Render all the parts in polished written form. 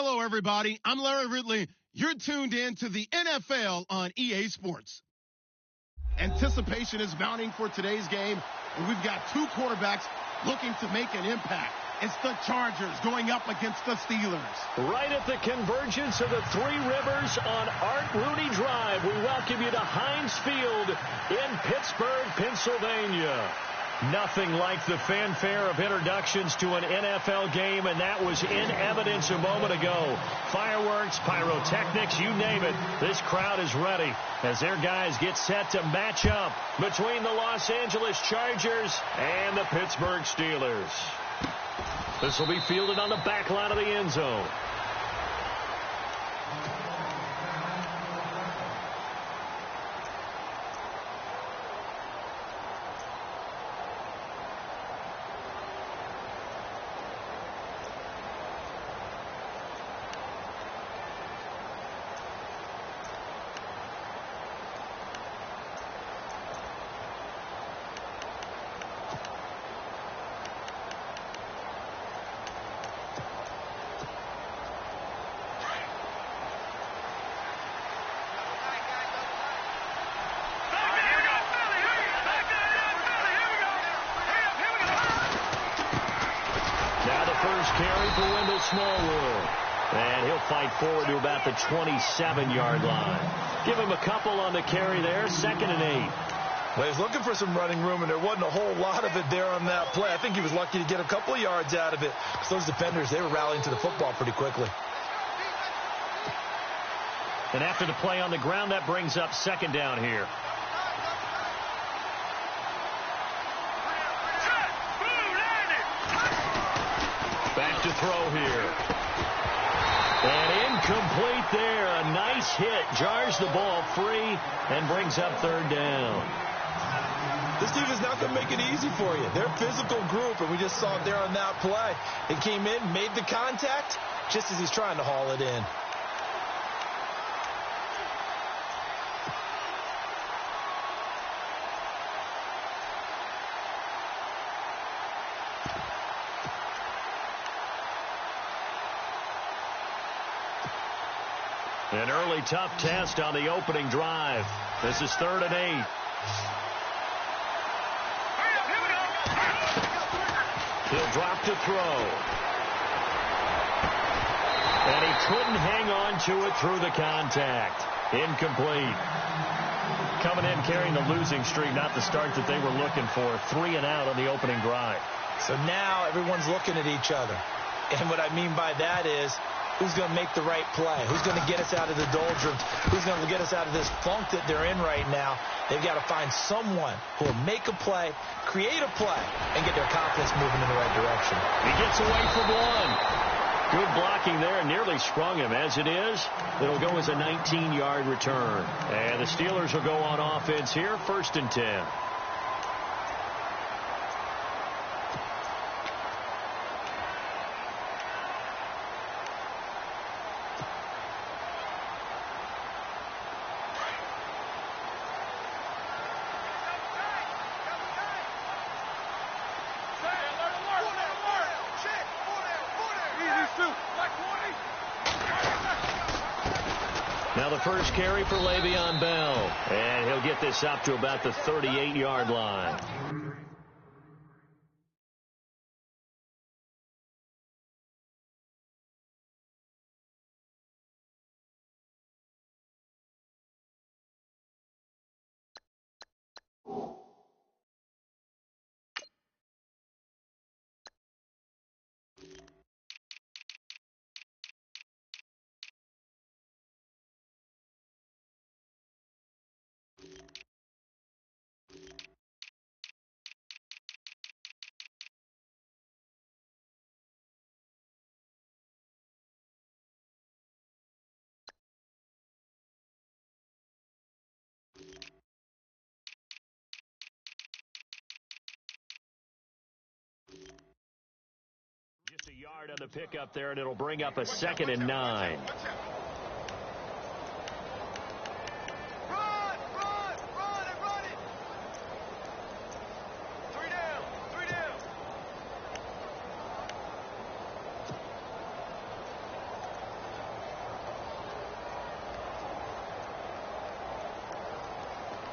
Hello, everybody. I'm Larry Ridley. You're tuned in to the NFL on EA Sports. Anticipation is mounting for today's game, and we've got two quarterbacks looking to make an impact. It's the Chargers going up against the Steelers. Right at the convergence of the Three Rivers on Art Rooney Drive, we welcome you to Heinz Field in Pittsburgh, Pennsylvania. Nothing like the fanfare of introductions to an NFL game, and that was in evidence a moment ago. Fireworks, pyrotechnics, you name it. This crowd is ready as their guys get set to match up between the Los Angeles Chargers and the Pittsburgh Steelers. This will be fielded on the back line of the end zone. And he'll fight forward to about the 27-yard line. Give him a couple on the carry there, 2nd and 8. Well, he's looking for some running room, and there wasn't a whole lot of it there on that play. I think he was lucky to get a couple of yards out of it, because those defenders, they were rallying to the football pretty quickly. And after the play on the ground, that brings up 2nd down here. Back to throw here. And incomplete there. A nice hit. Jars the ball free and brings up 3rd down. This team is not going to make it easy for you. They're a physical group, and we just saw it there on that play. He came in, made the contact, just as he's trying to haul it in. An early tough test on the opening drive. This is 3rd and 8. He'll drop to throw. And he couldn't hang on to it through the contact. Incomplete. Coming in carrying the losing streak, not the start that they were looking for. 3 and out on the opening drive. So now everyone's looking at each other. And what I mean by that is, who's going to make the right play? Who's going to get us out of the doldrums? Who's going to get us out of this funk that they're in right now? They've got to find someone who will make a play, create a play, and get their confidence moving in the right direction. He gets away from one. Good blocking there, nearly sprung him. As it is, it'll go as a 19-yard return. And the Steelers will go on offense here, 1st and 10. Now the first carry for Le'Veon Bell. And he'll get this up to about the 38-yard line. Just a yard on the pickup there, and it'll bring up a 2nd and 9.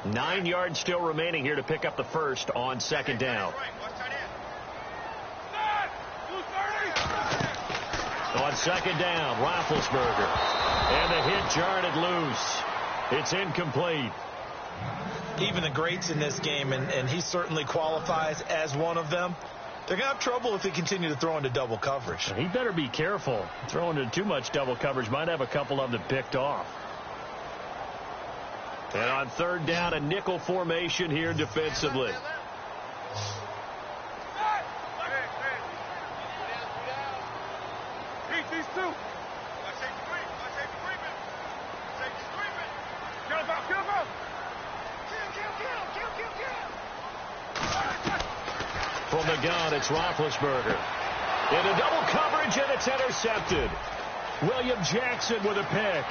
9 yards still remaining here to pick up the first on second down. On second down, Roethlisberger. And the hit jarred loose. It's incomplete. Even the greats in this game, and he certainly qualifies as one of them, they're going to have trouble if they continue to throw into double coverage. He better be careful. Throwing into too much double coverage might have a couple of them picked off. And on third down, a nickel formation here defensively. From the gun, it's Roethlisberger. Into double coverage, and it's intercepted. William Jackson with a pick.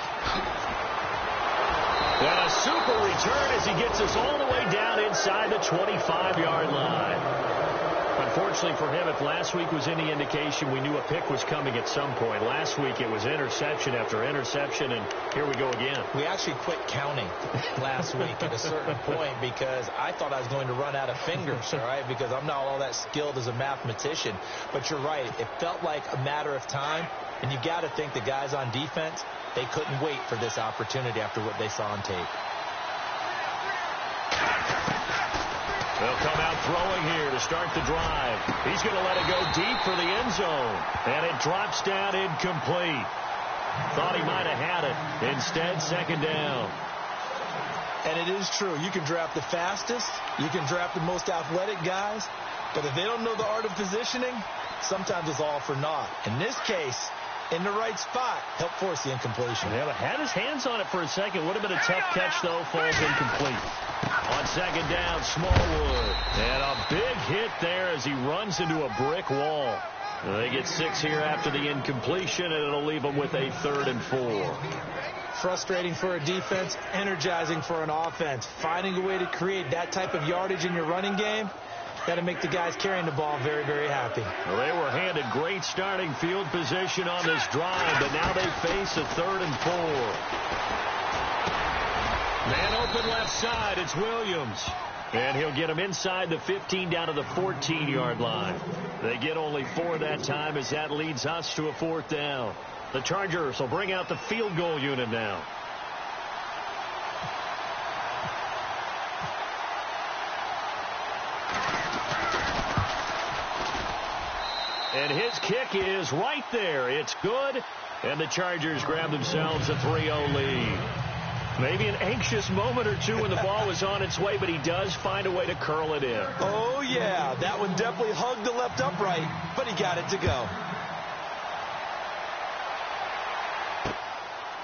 And a super return as he gets us all the way down inside the 25-yard line. Unfortunately for him, if last week was any indication, we knew a pick was coming at some point. Last week it was interception after interception, and here we go again. We actually quit counting last week at a certain point because I thought I was going to run out of fingers, all right, because I'm not all that skilled as a mathematician. But you're right. It felt like a matter of time, and you got to think the guys on defense, they couldn't wait for this opportunity after what they saw on tape. They'll come out throwing here to start the drive. He's going to let it go deep for the end zone. And it drops down incomplete. Thought he might have had it. Instead, second down. And it is true. You can draft the fastest. You can draft the most athletic guys. But if they don't know the art of positioning, sometimes it's all for naught. In this case, in the right spot, help force the incompletion. Yeah, but had his hands on it for a second. Would have been a tough catch, though. Falls incomplete. On second down, Smallwood. And a big hit there as he runs into a brick wall. They get 6 here after the incompletion, and it'll leave them with a 3rd and 4. Frustrating for a defense, energizing for an offense. Finding a way to create that type of yardage in your running game, got to make the guys carrying the ball very, very happy. Well, they were handed great starting field position on this drive, but now they face a 3rd and 4. Man open left side, it's Williams. And he'll get him inside the 15 down to the 14-yard line. They get only 4 that time as that leads us to a 4th down. The Chargers will bring out the field goal unit now. And his kick is right there. It's good. And the Chargers grab themselves a 3-0 lead. Maybe an anxious moment or two when the ball was on its way, but he does find a way to curl it in. Oh, yeah. That one definitely hugged the left upright, but he got it to go.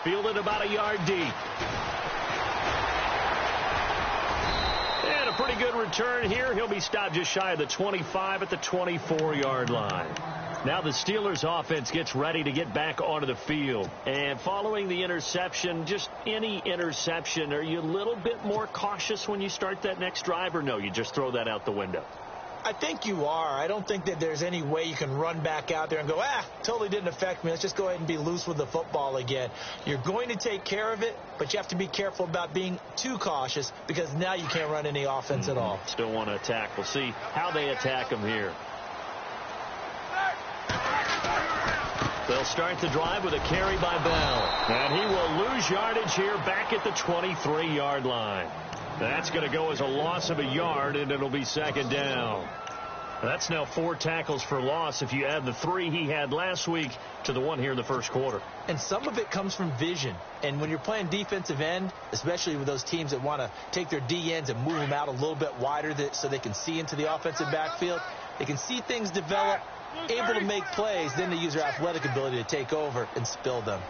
Fielded about a yard deep. And a pretty good return here. He'll be stopped just shy of the 25 at the 24-yard line. Now the Steelers offense gets ready to get back onto the field. And following the interception, just any interception, are you a little bit more cautious when you start that next drive, or no, you just throw that out the window? I think you are. I don't think that there's any way you can run back out there and go, totally didn't affect me. Let's just go ahead and be loose with the football again. You're going to take care of it, but you have to be careful about being too cautious because now you can't run any offense at all. Still want to attack. We'll see how they attack him here. They'll start the drive with a carry by Bell. And he will lose yardage here back at the 23-yard line. That's going to go as a loss of a yard, and it'll be second down. That's now 4 tackles for loss if you add the 3 he had last week to the 1 here in the first quarter. And some of it comes from vision. And when you're playing defensive end, especially with those teams that want to take their D ends and move them out a little bit wider so they can see into the offensive backfield, they can see things develop, able to make plays, then they use their athletic ability to take over and spill them.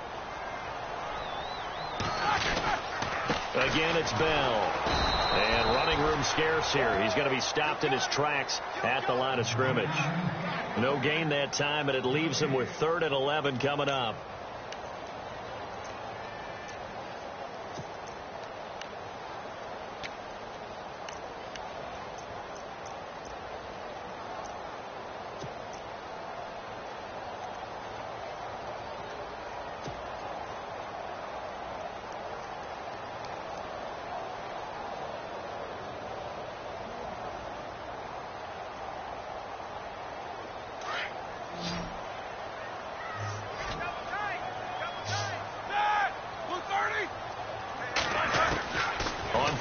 Again, it's Bell. And running room scarce here. He's going to be stopped in his tracks at the line of scrimmage. No gain that time, and it leaves him with 3rd and 11 coming up.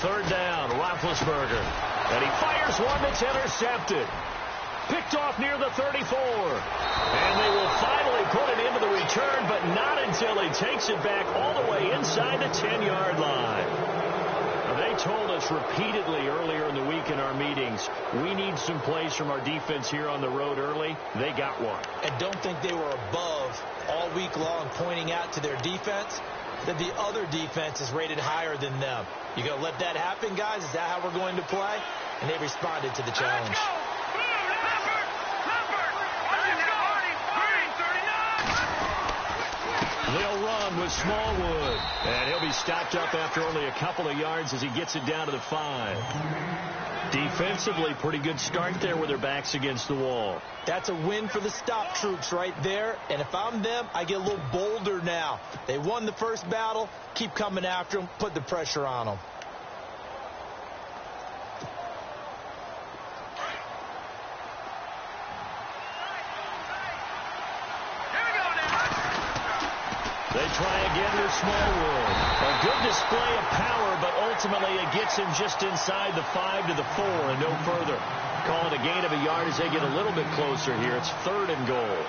third down. Roethlisberger. And he fires one that's intercepted. Picked off near the 34. And they will finally put it into the return, but not until he takes it back all the way inside the 10-yard line. They told us repeatedly earlier in the week in our meetings, we need some plays from our defense here on the road early. They got one. And don't think they were above all week long pointing out to their defense that the other defense is rated higher than them. You going to let that happen, guys? Is that how we're going to play? And they responded to the challenge. They'll run with Smallwood. And he'll be stopped up after only a couple of yards as he gets it down to the 5. Defensively, pretty good start there with their backs against the wall. That's a win for the stop troops right there. And if I'm them, I get a little bolder now. They won the first battle. Keep coming after them. Put the pressure on them. They try again with Smallwood. A good display of power, but ultimately it gets him just inside the 5 to the 4 and no further. Call it a gain of a yard as they get a little bit closer here. It's 3rd and goal.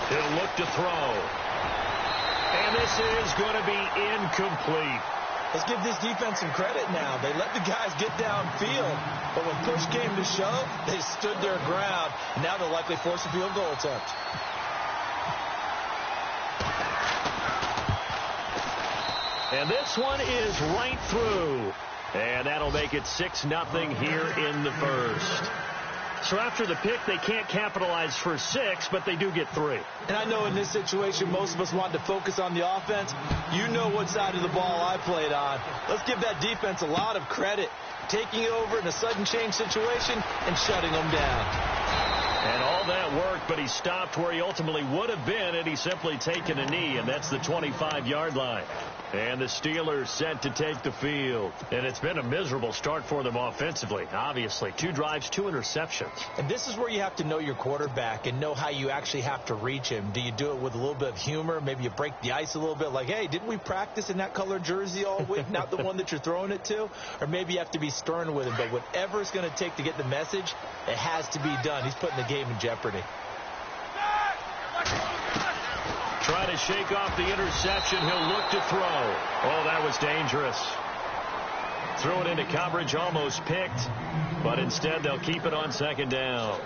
He'll look to throw. And this is going to be incomplete. Let's give this defense some credit now. They let the guys get downfield, but when push came to shove, they stood their ground. Now they'll likely force a field goal attempt. And this one is right through. And that'll make it 6-0 here in the first. So after the pick, they can't capitalize for 6, but they do get 3. And I know in this situation, most of us want to focus on the offense. You know what side of the ball I played on. Let's give that defense a lot of credit. Taking it over in a sudden change situation and shutting them down. And all that worked, but he stopped where he ultimately would have been had he simply taken a knee, and that's the 25-yard line. And the Steelers set to take the field. And it's been a miserable start for them offensively, obviously. 2 drives, 2 interceptions. And this is where you have to know your quarterback and know how you actually have to reach him. Do you do it with a little bit of humor? Maybe you break the ice a little bit, like, hey, didn't we practice in that color jersey all week? Not the one that you're throwing it to? Or maybe you have to be stern with him. But whatever it's going to take to get the message, it has to be done. He's putting the game in jeopardy. Trying to shake off the interception. He'll look to throw. Oh, that was dangerous. Threw it into coverage, almost picked. But instead, they'll keep it on 2nd down.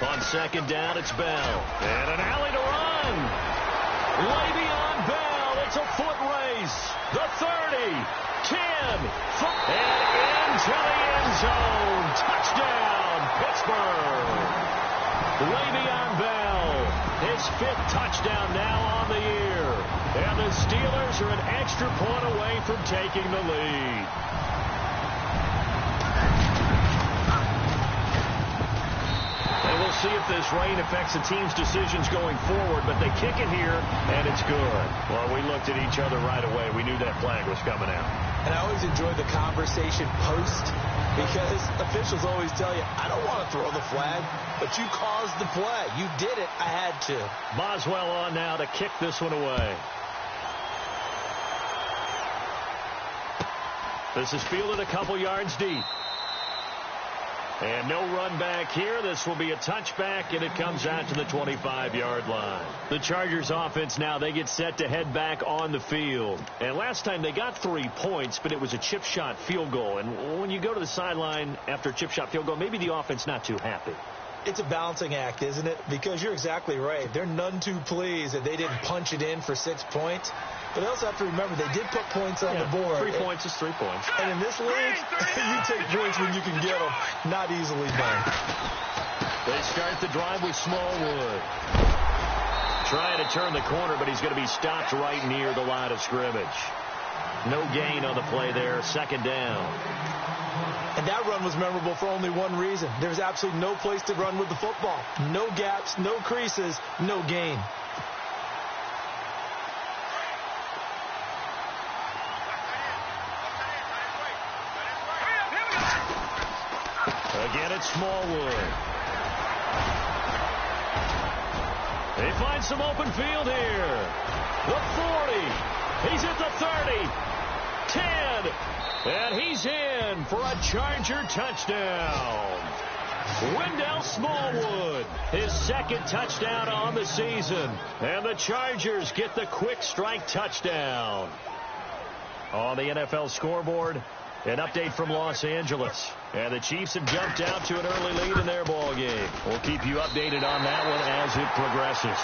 On 2nd down, it's Bell. And an alley to run. Le'Veon Bell. It's a foot race. The 30, 10, and into the end zone. Touchdown, Pittsburgh. Le'Veon Bell, his 5th touchdown now on the year. And the Steelers are an extra point away from taking the lead. And we'll see if this rain affects the team's decisions going forward, but they kick it here, and it's good. Well, we looked at each other right away. We knew that flag was coming out. And I always enjoy the conversation post, because officials always tell you, I don't want to throw the flag, but you caused the play. You did it. I had to. Boswell on now to kick this one away. This is fielded a couple yards deep. And no run back here. This will be a touchback, and it comes out to the 25-yard line. The Chargers offense now, they get set to head back on the field. And last time they got 3 points, but it was a chip shot field goal. And when you go to the sideline after a chip shot field goal, maybe the offense not too happy. It's a balancing act, isn't it? Because you're exactly right. They're none too pleased that they didn't punch it in for 6 points. But they also have to remember they did put points on the board. 3 points is 3 points. And in this league, you take points when you can get them. Not easily done. They start the drive with Smallwood. Trying to turn the corner, but he's going to be stopped right near the line of scrimmage. No gain on the play there, 2nd down. And that run was memorable for only one reason. There's absolutely no place to run with the football. No gaps, no creases, no gain. Again, it's Smallwood. They find some open field here. The 40. He's at the 30. 10. And he's in for a Charger touchdown. Wendell Smallwood, his 2nd touchdown on the season. And the Chargers get the quick strike touchdown. On the NFL scoreboard, an update from Los Angeles. And the Chiefs have jumped out to an early lead in their ball game. We'll keep you updated on that one as it progresses.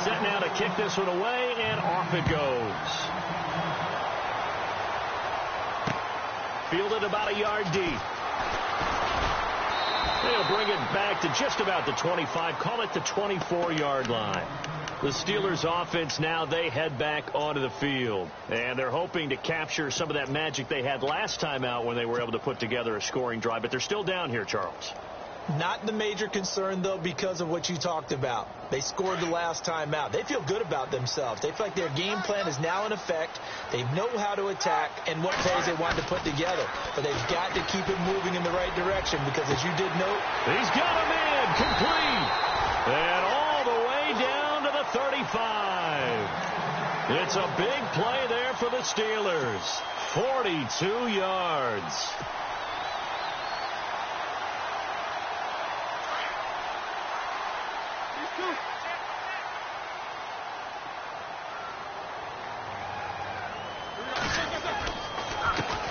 Set now to kick this one away, and off it goes. Fielded about a yard deep. They'll bring it back to just about the 25, call it the 24-yard line. The Steelers offense now, they head back onto the field. And they're hoping to capture some of that magic they had last time out when they were able to put together a scoring drive. But they're still down here, Charles. Not the major concern, though, because of what you talked about. They scored the last time out. They feel good about themselves. They feel like their game plan is now in effect. They know how to attack and what plays they want to put together. But they've got to keep it moving in the right direction because, as you did note, he's got him in, complete. And all the way down to the 35. It's a big play there for the Steelers. 42 yards.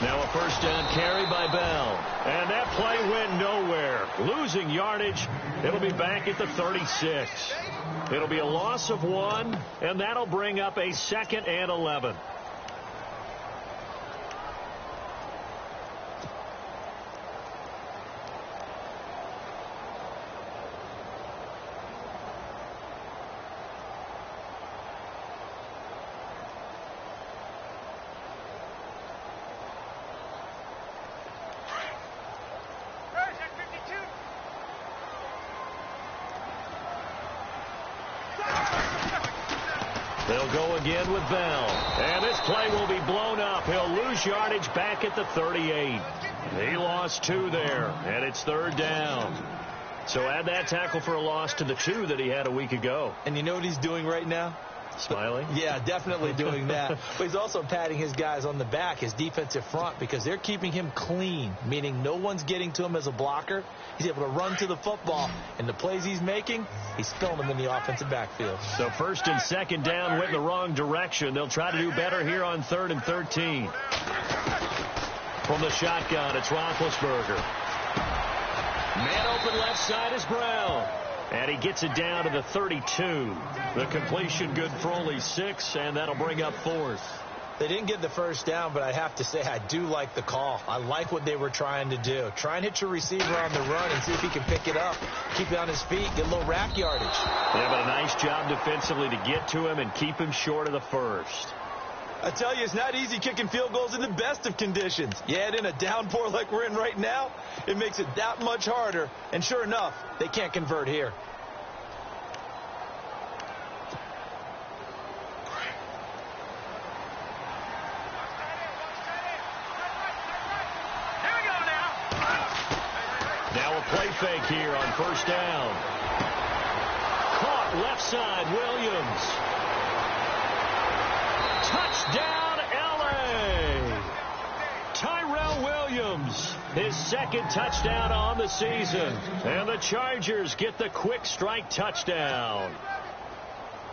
Now a first down carry by Bell. And that play went nowhere. Losing yardage. It'll be back at the 36. It'll be a loss of 1, and that'll bring up a 2nd and 11. They'll go again with Bell. And this play will be blown up. He'll lose yardage back at the 38. He lost 2 there, and it's 3rd down. So add that tackle for a loss to the 2 that he had a week ago. And you know what he's doing right now? Smiling? Yeah, definitely doing that. But he's also patting his guys on the back, his defensive front, because they're keeping him clean, meaning no one's getting to him as a blocker. He's able to run to the football, and the plays he's making, he's filling them in the offensive backfield. So 1st and 2nd down went in the wrong direction. They'll try to do better here on 3rd and 13. From the shotgun, it's Roethlisberger. Man open left side is Brown. And he gets it down to the 32. The completion good for only 6, and that'll bring up 4th. They didn't get the first down, but I have to say I do like the call. I like what they were trying to do. Try and hit your receiver on the run and see if he can pick it up, keep it on his feet, get a little rack yardage. Yeah, but a nice job defensively to get to him and keep him short of the first. I tell you, it's not easy kicking field goals in the best of conditions. You add in a downpour like we're in right now, it makes it that much harder. And sure enough, they can't convert here. Now a play fake here on 1st down. Caught left side, Williams. Touchdown, L.A. Tyrell Williams, his 2nd touchdown on the season. And the Chargers get the quick strike touchdown.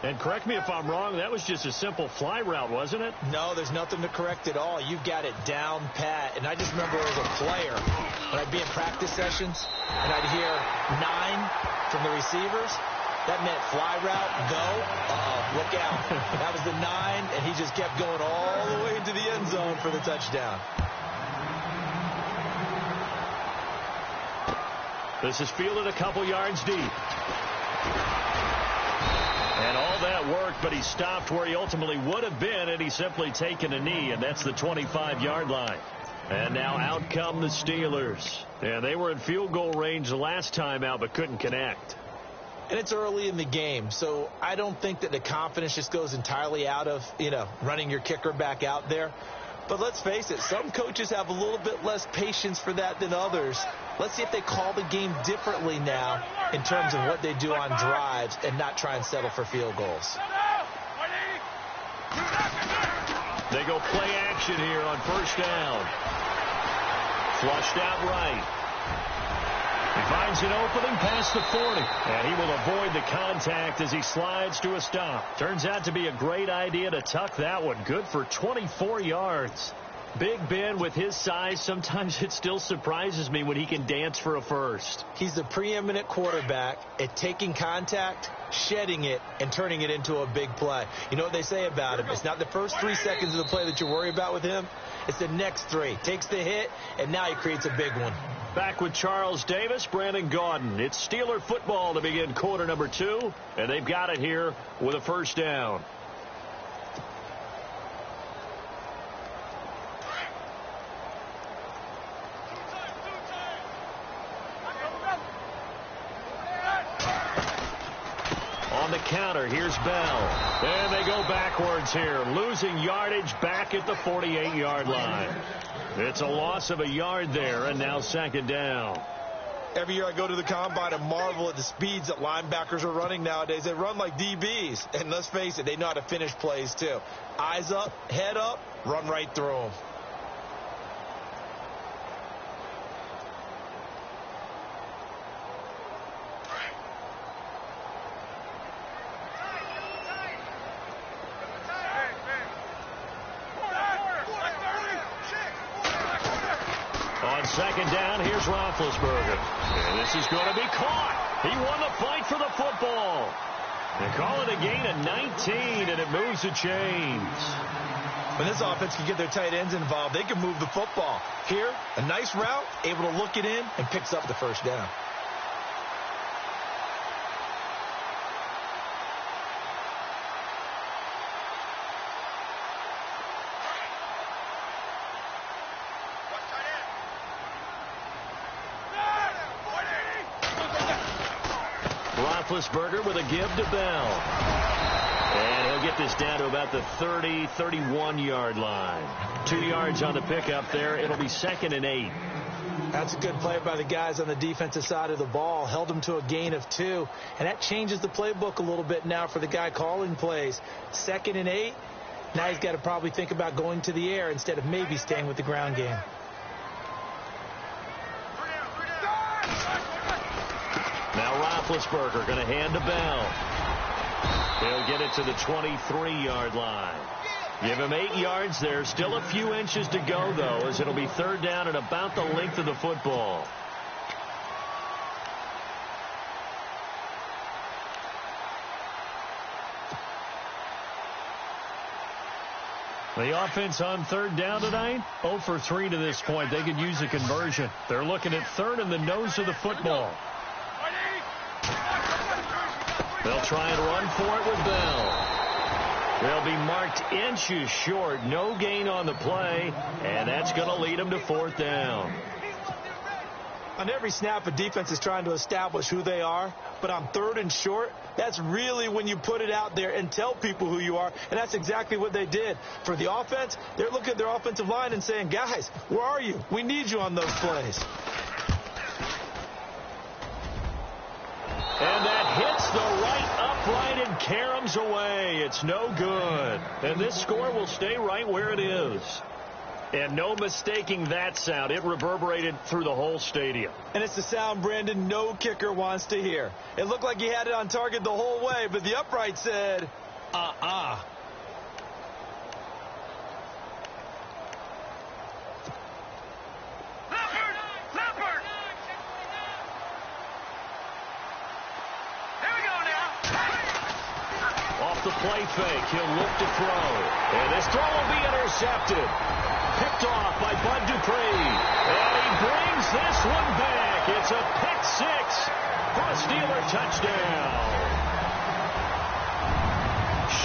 And correct me if I'm wrong, that was just a simple fly route, wasn't it? No, there's nothing to correct at all. You've got it down pat. And I just remember as a player, when I'd be in practice sessions, and I'd hear 9 from the receivers, that meant fly route, go, look out. That was the 9, and he just kept going all the way into the end zone for the touchdown. This is fielded a couple yards deep. And all that worked, but he stopped where he ultimately would have been had he simply taken a knee, and that's the 25-yard line. And now out come the Steelers. And they were in field goal range the last time out, but couldn't connect. And it's early in the game, so I don't think that the confidence just goes entirely out of, running your kicker back out there. But let's face it, some coaches have a little bit less patience for that than others. Let's see if they call the game differently now in terms of what they do on drives and not try and settle for field goals. They go play action here on first down. Flushed out right. He finds an opening past the 40, and he will avoid the contact as he slides to a stop. Turns out to be a great idea to tuck that one. Good for 24 yards. Big Ben, with his size, sometimes it still surprises me when he can dance for a first. He's the preeminent quarterback at taking contact, shedding it, and turning it into a big play. You know what they say about him? It's not the first 3 seconds of the play that you worry about with him. It's the next 3. Takes the hit, and now he creates a big one. Back with Charles Davis, Brandon Gaudin. It's Steeler football to begin quarter number 2, and they've got it here with a first down. On the counter, here's Bell. And they go backwards here, losing yardage back at the 48-yard line. It's a loss of a yard there, and now second down. Every year I go to the combine and marvel at the speeds that linebackers are running nowadays. They run like DBs, and let's face it, they know how to finish plays too. Eyes up, head up, run right through them. Second down, here's Roethlisberger. And this is going to be caught. He won the fight for the football. They call it a gain of 19, and it moves the chains. When this offense can get their tight ends involved, they can move the football. Here, a nice route, able to look it in, and picks up the first down. Roethlisberger with a give to Bell. And he'll get this down to about the 30, 31-yard line. 2 yards on the pickup there. It'll be second and 8. That's a good play by the guys on the defensive side of the ball. Held them to a gain of 2. And that changes the playbook a little bit now for the guy calling plays. Second and 8. Now he's got to probably think about going to the air instead of maybe staying with the ground game. Now Roethlisberger going to hand to Bell. He'll get it to the 23-yard line. Give him 8 yards there. Still a few inches to go, though, as it'll be third down at about the length of the football. The offense on third down tonight, 0 for 3 to this point. They could use a conversion. They're looking at third in the nose of the football. They'll try and run for it with Bell. They'll be marked inches short. No gain on the play, and that's going to lead them to fourth down. On every snap, a defense is trying to establish who they are, but on third and short, that's really when you put it out there and tell people who you are, and that's exactly what they did. For the offense, they're looking at their offensive line and saying, guys, where are you? We need you on those plays. And that hits the right upright and caroms away. It's no good. And this score will stay right where it is. And no mistaking that sound. It reverberated through the whole stadium. And it's the sound, Brandon, no kicker wants to hear. It looked like he had it on target the whole way, but the upright said, uh-uh. Off the play fake, he'll look to throw. And this throw will be intercepted. Picked off by Bud Dupree. And he brings this one back. It's a pick six for a Steeler touchdown.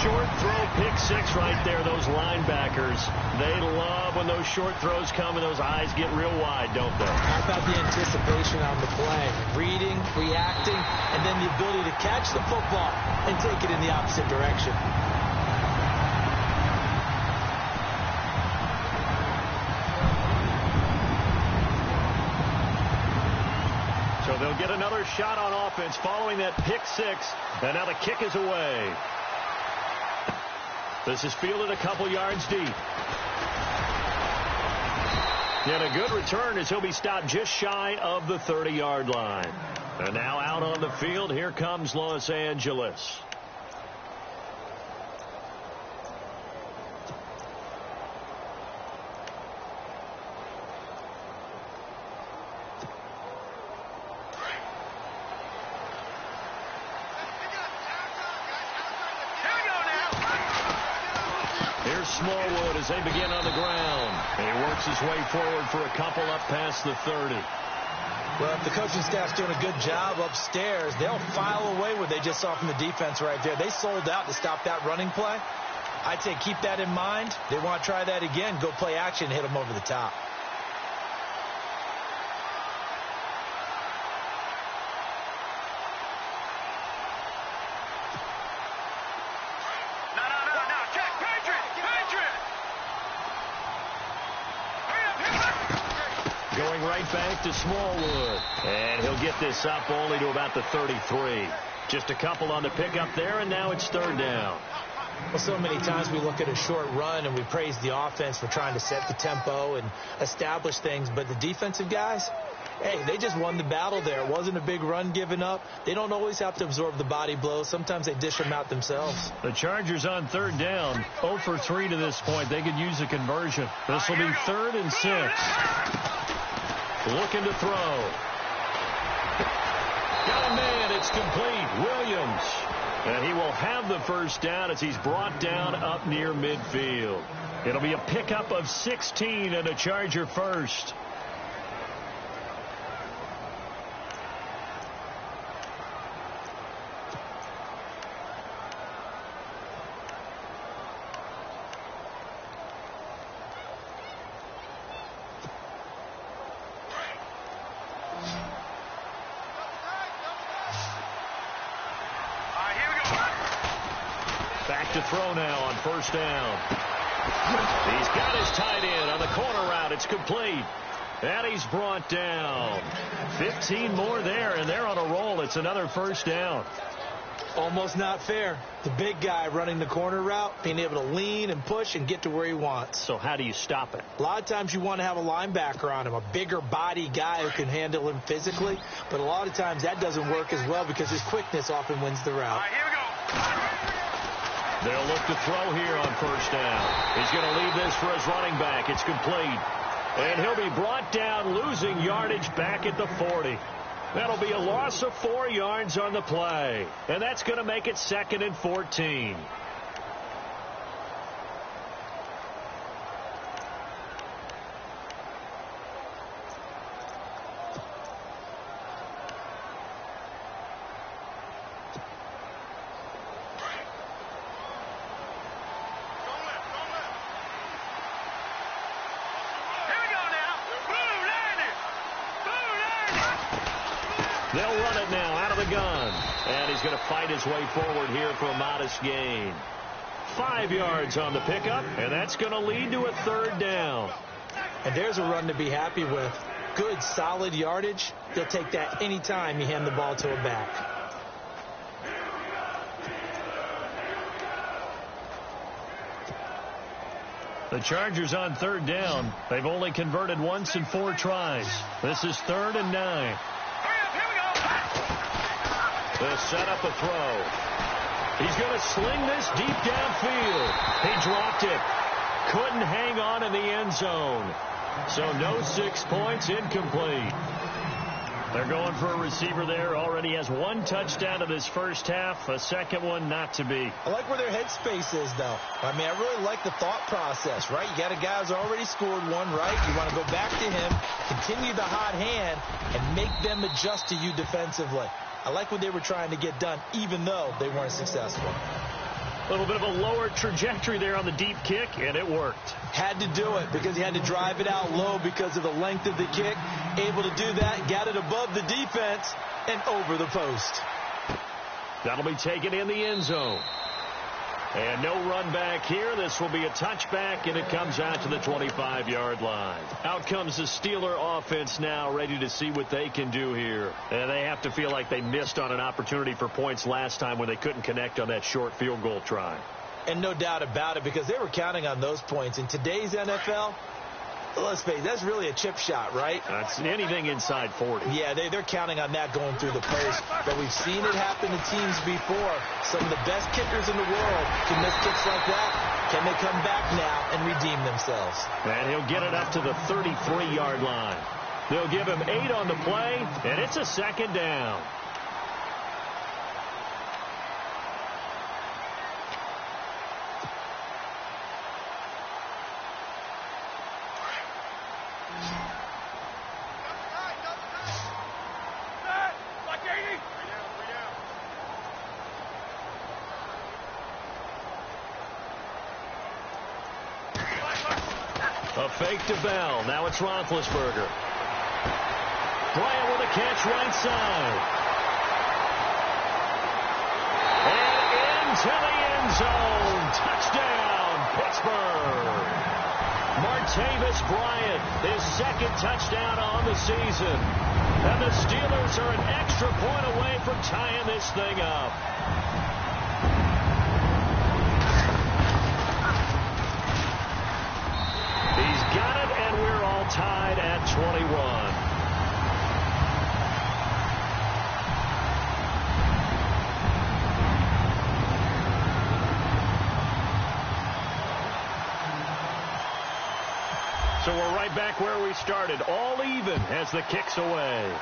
Short throw pick six right there. Those linebackers, they love when those short throws come and those eyes get real wide, don't they? How about the anticipation on the play? Reading, reacting, and then the ability to catch the football and take it in the opposite direction. So they'll get another shot on offense following that pick six, and now the kick is away. This is fielded a couple yards deep. And a good return as he'll be stopped just shy of the 30-yard line. And now out on the field, here comes Los Angeles. Smallwood as they begin on the ground. And he works his way forward for a couple up past the 30. Well, if the coaching staff's doing a good job upstairs, they'll file away what they just saw from the defense right there. They sold out to stop that running play. I'd say keep that in mind. They want to try that again. Go play action and hit them over the top. Right back to Smallwood. And he'll get this up only to about the 33. Just a couple on the pickup there, and now it's third down. Well, so many times we look at a short run and we praise the offense for trying to set the tempo and establish things. But the defensive guys, hey, they just won the battle there. It wasn't a big run given up. They don't always have to absorb the body blows. Sometimes they dish them out themselves. The Chargers on third down, 0 for 3 to this point. They could use a conversion. This will be 3rd and 6. Looking to throw. Got a man. It's complete. Williams. And he will have the first down as he's brought down up near midfield. It'll be a pickup of 16 and a Charger first. To throw now on first down. He's got his tight end on the corner route. It's complete. And he's brought down. 15 more there, and they're on a roll. It's another first down. Almost not fair. The big guy running the corner route, being able to lean and push and get to where he wants. So how do you stop it? A lot of times you want to have a linebacker on him, a bigger body guy who can handle him physically. But a lot of times that doesn't work as well because his quickness often wins the route. All right, here we go. They'll look to throw here on first down. He's going to leave this for his running back. It's complete. And he'll be brought down, losing yardage back at the 40. That'll be a loss of 4 yards on the play. And that's going to make it 2nd and 14. They'll run it now out of the gun. And he's going to fight his way forward here for a modest gain. 5 yards on the pickup, and that's going to lead to a 3rd down. And there's a run to be happy with. Good, solid yardage. They'll take that any time you hand the ball to a back. The Chargers on third down. They've only converted once in 4 tries. This is 3rd and 9. The setup, a throw. He's going to sling this deep downfield. He dropped it. Couldn't hang on in the end zone. So no 6 points, incomplete. They're going for a receiver there. Already has 1 touchdown in this first half. A second one not to be. I like where their headspace is, though. I mean, I really like the thought process, right? You got a guy who's already scored 1, right? You want to go back to him, continue the hot hand, and make them adjust to you defensively. I like what they were trying to get done, even though they weren't successful. A little bit of a lower trajectory there on the deep kick, and it worked. Had to do it because he had to drive it out low because of the length of the kick. Able to do that, got it above the defense and over the post. That'll be taken in the end zone. And no run back here. This will be a touchback, and it comes out to the 25-yard line. Out comes the Steeler offense now, ready to see what they can do here. And they have to feel like they missed on an opportunity for points last time when they couldn't connect on that short field goal try. And no doubt about it, because they were counting on those points. In today's NFL, let's face it, that's really a chip shot, right? That's anything inside 40. Yeah, they're counting on that going through the post. But we've seen it happen to teams before. Some of the best kickers in the world can miss kicks like that. Can they come back now and redeem themselves? And he'll get it up to the 33-yard line. They'll give him 8 on the play, and it's a second down. A fake to Bell. Now it's Roethlisberger. Bryant with a catch right side. And into the end zone. Touchdown, Pittsburgh. Martavis Bryant, his second touchdown on the season. And the Steelers are an extra point away from tying this thing up. He's got it, and we're all tied at 21. So we're right back where we started, all even as the kick's away.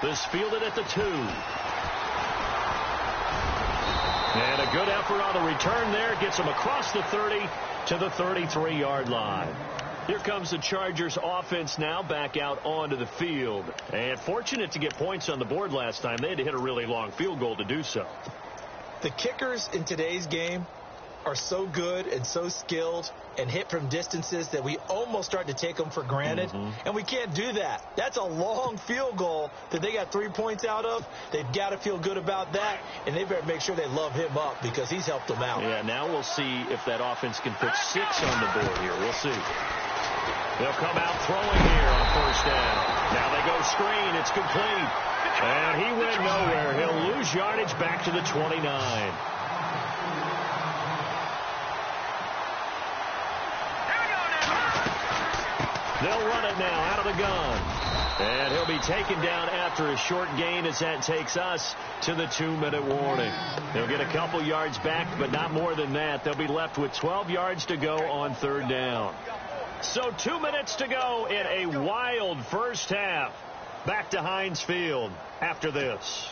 This fielded at the 2. And a good effort on the return there. Gets him across the 30 to the 33-yard line. Here comes the Chargers offense now back out onto the field. And fortunate to get points on the board last time. They had to hit a really long field goal to do so. The kickers in today's game are so good and so skilled and hit from distances that we almost start to take them for granted. And we can't do that. That's a long field goal that they got 3 points out of. They've got to feel good about that, and they better make sure they love him up because he's helped them out. Yeah, now we'll see if that offense can put 6 on the board here. We'll see. They'll come out throwing here on first down. Now they go screen. It's complete. And he went nowhere. He'll lose yardage back to the 29. They'll run it now out of the gun. And he'll be taken down after a short gain as that takes us to the 2-minute warning. They'll get a couple yards back, but not more than that. They'll be left with 12 yards to go on third down. So 2 minutes to go in a wild first half. Back to Heinz Field after this.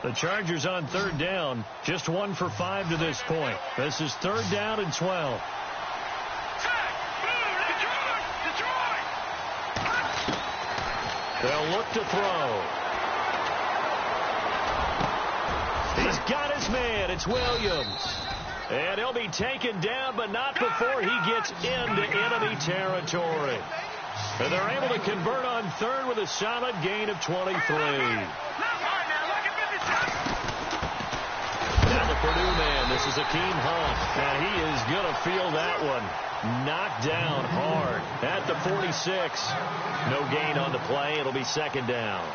The Chargers on third down, just 1 for 5 to this point. This is third down and 12. They'll look to throw. He's got his man. It's Williams. And he'll be taken down, but not before he gets into enemy territory. And they're able to convert on third with a solid gain of 23. Now the Purdue man, this is Akeem Hunt. And he is going to feel that one. Knocked down hard at the 46. No gain on the play. It'll be second down.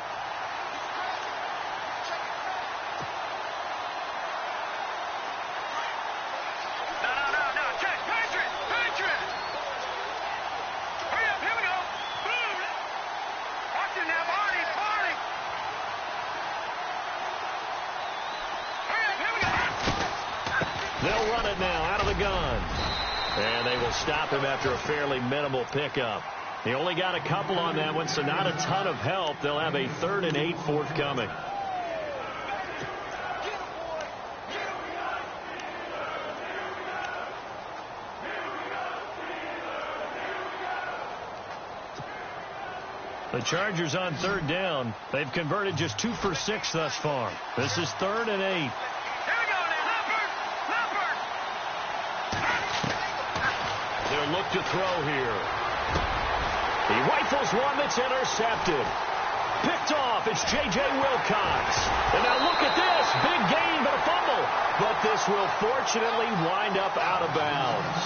They'll run it now out of the gun. And they will stop him after a fairly minimal pickup. He only got a couple on that one, so not a ton of help. They'll have a 3rd and 8 forthcoming. The Chargers on 3rd down. They've converted just 2 for 6 thus far. This is 3rd and 8. They'll look to throw here. He rifles one that's intercepted. Picked off. It's J.J. Wilcox. And now look at this. Big gain, but a fumble. But this will fortunately wind up out of bounds.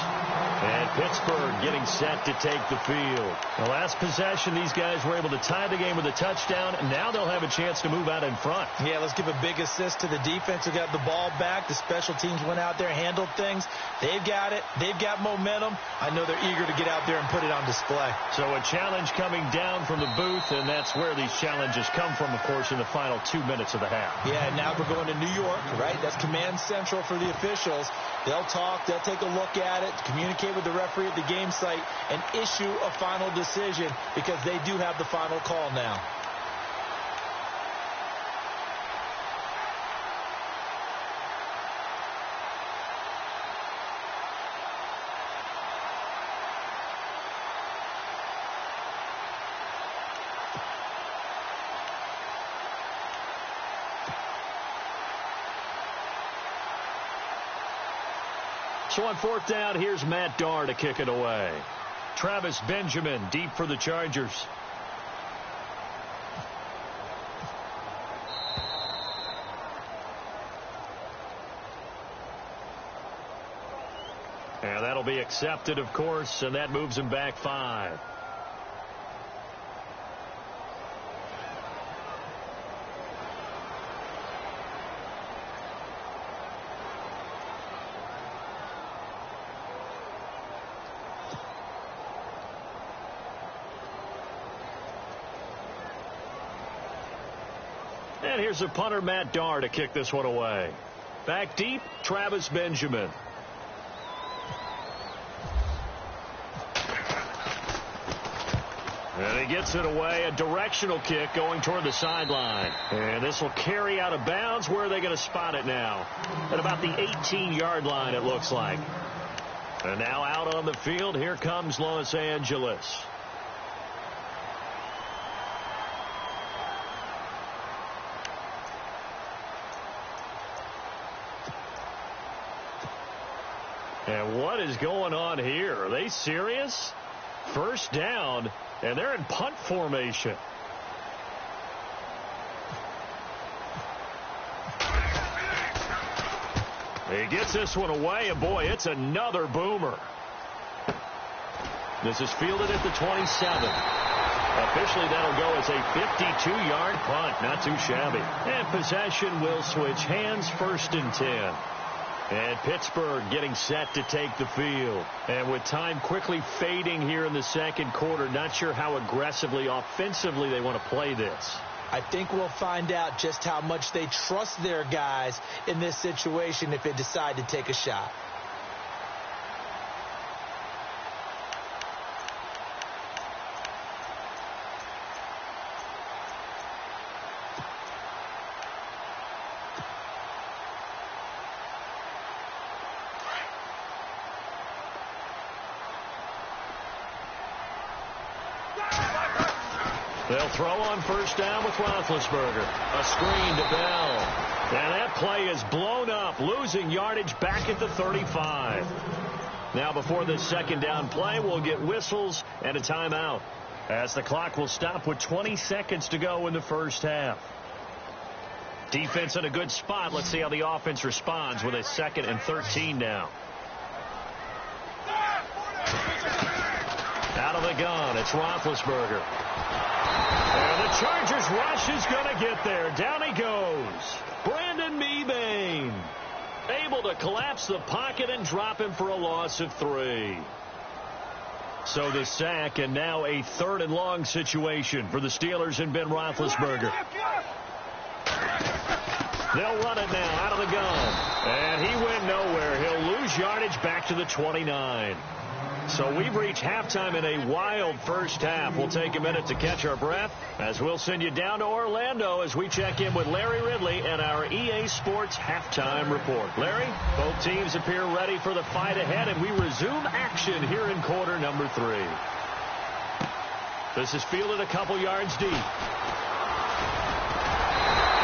And Pittsburgh getting set to take the field. The last possession, these guys were able to tie the game with a touchdown. And now they'll have a chance to move out in front. Yeah, let's give a big assist to the defense who got the ball back. The special teams went out there, handled things. They've got it. They've got momentum. I know they're eager to get out there and put it on display. So a challenge coming down from the booth, and that's where these challenges come from, of course, in the final 2 minutes of the half. Yeah, now we're going to New York, right? That's command central for the officials. They'll talk. They'll take a look at it, communicate with the referee at the game site, and issue a final decision because they do have the final call now. So on 4th down, here's Matt Darr to kick it away. Travis Benjamin deep for the Chargers. And that'll be accepted, of course, and that moves him back 5. And here's the punter, Matt Darr, to kick this one away. Back deep, Travis Benjamin. And he gets it away, a directional kick going toward the sideline. And this will carry out of bounds. Where are they going to spot it now? At about the 18-yard line, it looks like. And now out on the field, here comes Los Angeles. And what is going on here? Are they serious? 1st down, and they're in punt formation. He gets this one away, and boy, it's another boomer. This is fielded at the 27. Officially, that'll go as a 52-yard punt. Not too shabby. And possession will switch hands, 1st and 10. And Pittsburgh getting set to take the field. And with time quickly fading here in the 2nd quarter, not sure how aggressively, offensively they want to play this. I think we'll find out just how much they trust their guys in this situation if they decide to take a shot. They'll throw on 1st down with Roethlisberger. A screen to Bell. And that play is blown up, losing yardage back at the 35. Now before this 2nd down play, we'll get whistles and a timeout, as the clock will stop with 20 seconds to go in the 1st half. Defense in a good spot. Let's see how the offense responds with a 2nd and 13 now. Out of the gun, it's Roethlisberger. And the Chargers rush is going to get there. Down he goes. Brandon Mebane able to collapse the pocket and drop him for a loss of 3. So the sack, and now a 3rd and long situation for the Steelers and Ben Roethlisberger. They'll run it now out of the gun. And he went nowhere. He'll lose yardage back to the 29. So we've reached halftime in a wild first half. We'll take a minute to catch our breath as we'll send you down to Orlando as we check in with Larry Ridley and our EA Sports halftime report. Larry, both teams appear ready for the fight ahead, and we resume action here in quarter number 3. This is fielded a couple yards deep.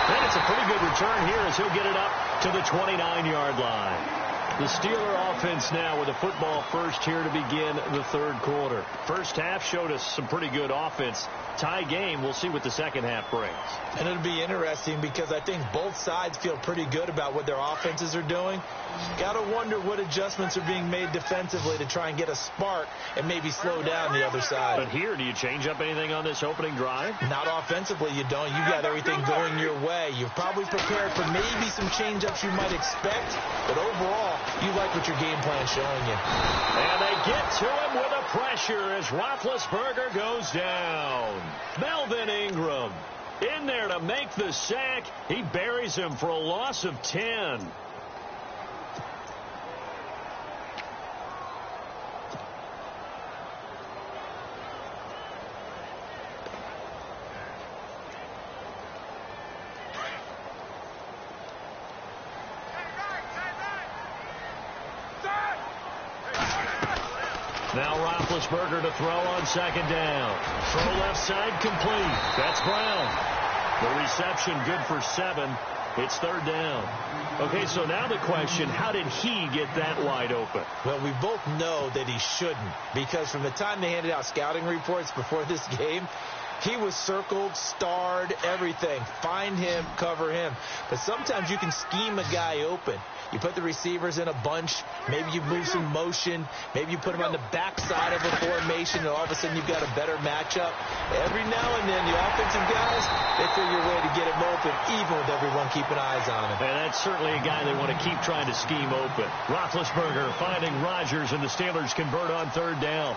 And it's a pretty good return here as he'll get it up to the 29-yard line. The Steeler offense now with a football first here to begin the third quarter. First half showed us some pretty good offense. Tie game. We'll see what the second half brings. And it'll be interesting because I think both sides feel pretty good about what their offenses are doing. Got to wonder what adjustments are being made defensively to try and get a spark and maybe slow down the other side. But here, do you change up anything on this opening drive? Not offensively, you don't. You got everything going your way. You've probably prepared for maybe some change-ups you might expect, but overall, you like what your game plan's showing you. And they get to him with a pressure as Roethlisberger goes down. Melvin Ingram in there to make the sack. He buries him for a loss of 10. Now Roethlisberger to throw on second down. Throw left side complete. That's Brown. The reception good for 7. It's third down. Okay, so now the question, how did he get that wide open? Well, we both know that he shouldn't, because from the time they handed out scouting reports before this game, he was circled, starred, everything. Find him, cover him. But sometimes you can scheme a guy open. You put the receivers in a bunch. Maybe you move some motion. Maybe you put him on the backside of a formation, and all of a sudden you've got a better matchup. Every now and then, the offensive guys, they figure a way to get him open, even with everyone keeping eyes on him. And that's certainly a guy they want to keep trying to scheme open. Roethlisberger finding Rodgers, and the Steelers convert on third down.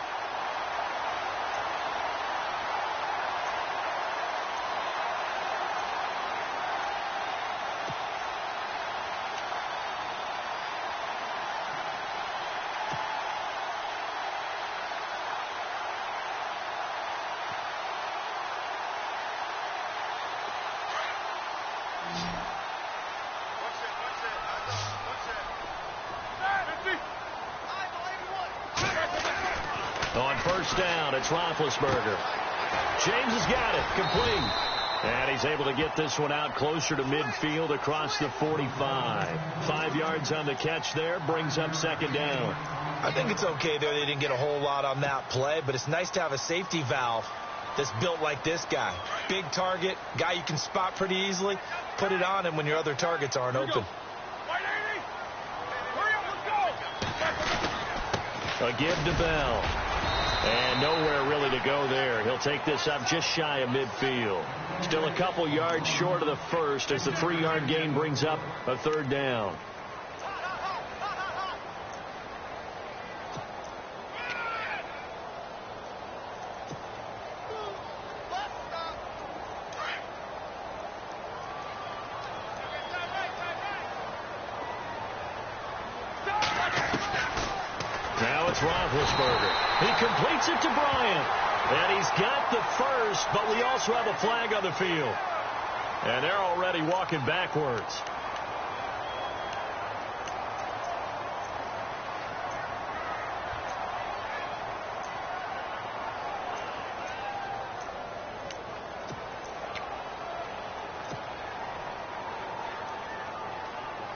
On first down, it's Roethlisberger. James has got it, complete. And he's able to get this one out closer to midfield across the 45. 5 yards on the catch there, brings up second down. I think it's okay there. They didn't get a whole lot on that play, but it's nice to have a safety valve that's built like this guy. Big target, guy you can spot pretty easily. Put it on him when your other targets aren't open. A give to Bell. And nowhere really to go there. He'll take this up just shy of midfield. Still a couple yards short of the first as the 3-yard gain brings up a third down. Now it's Roethlisberger. He completes it to Bryant. And he's got the first, but we also have a flag on the field. And they're already walking backwards.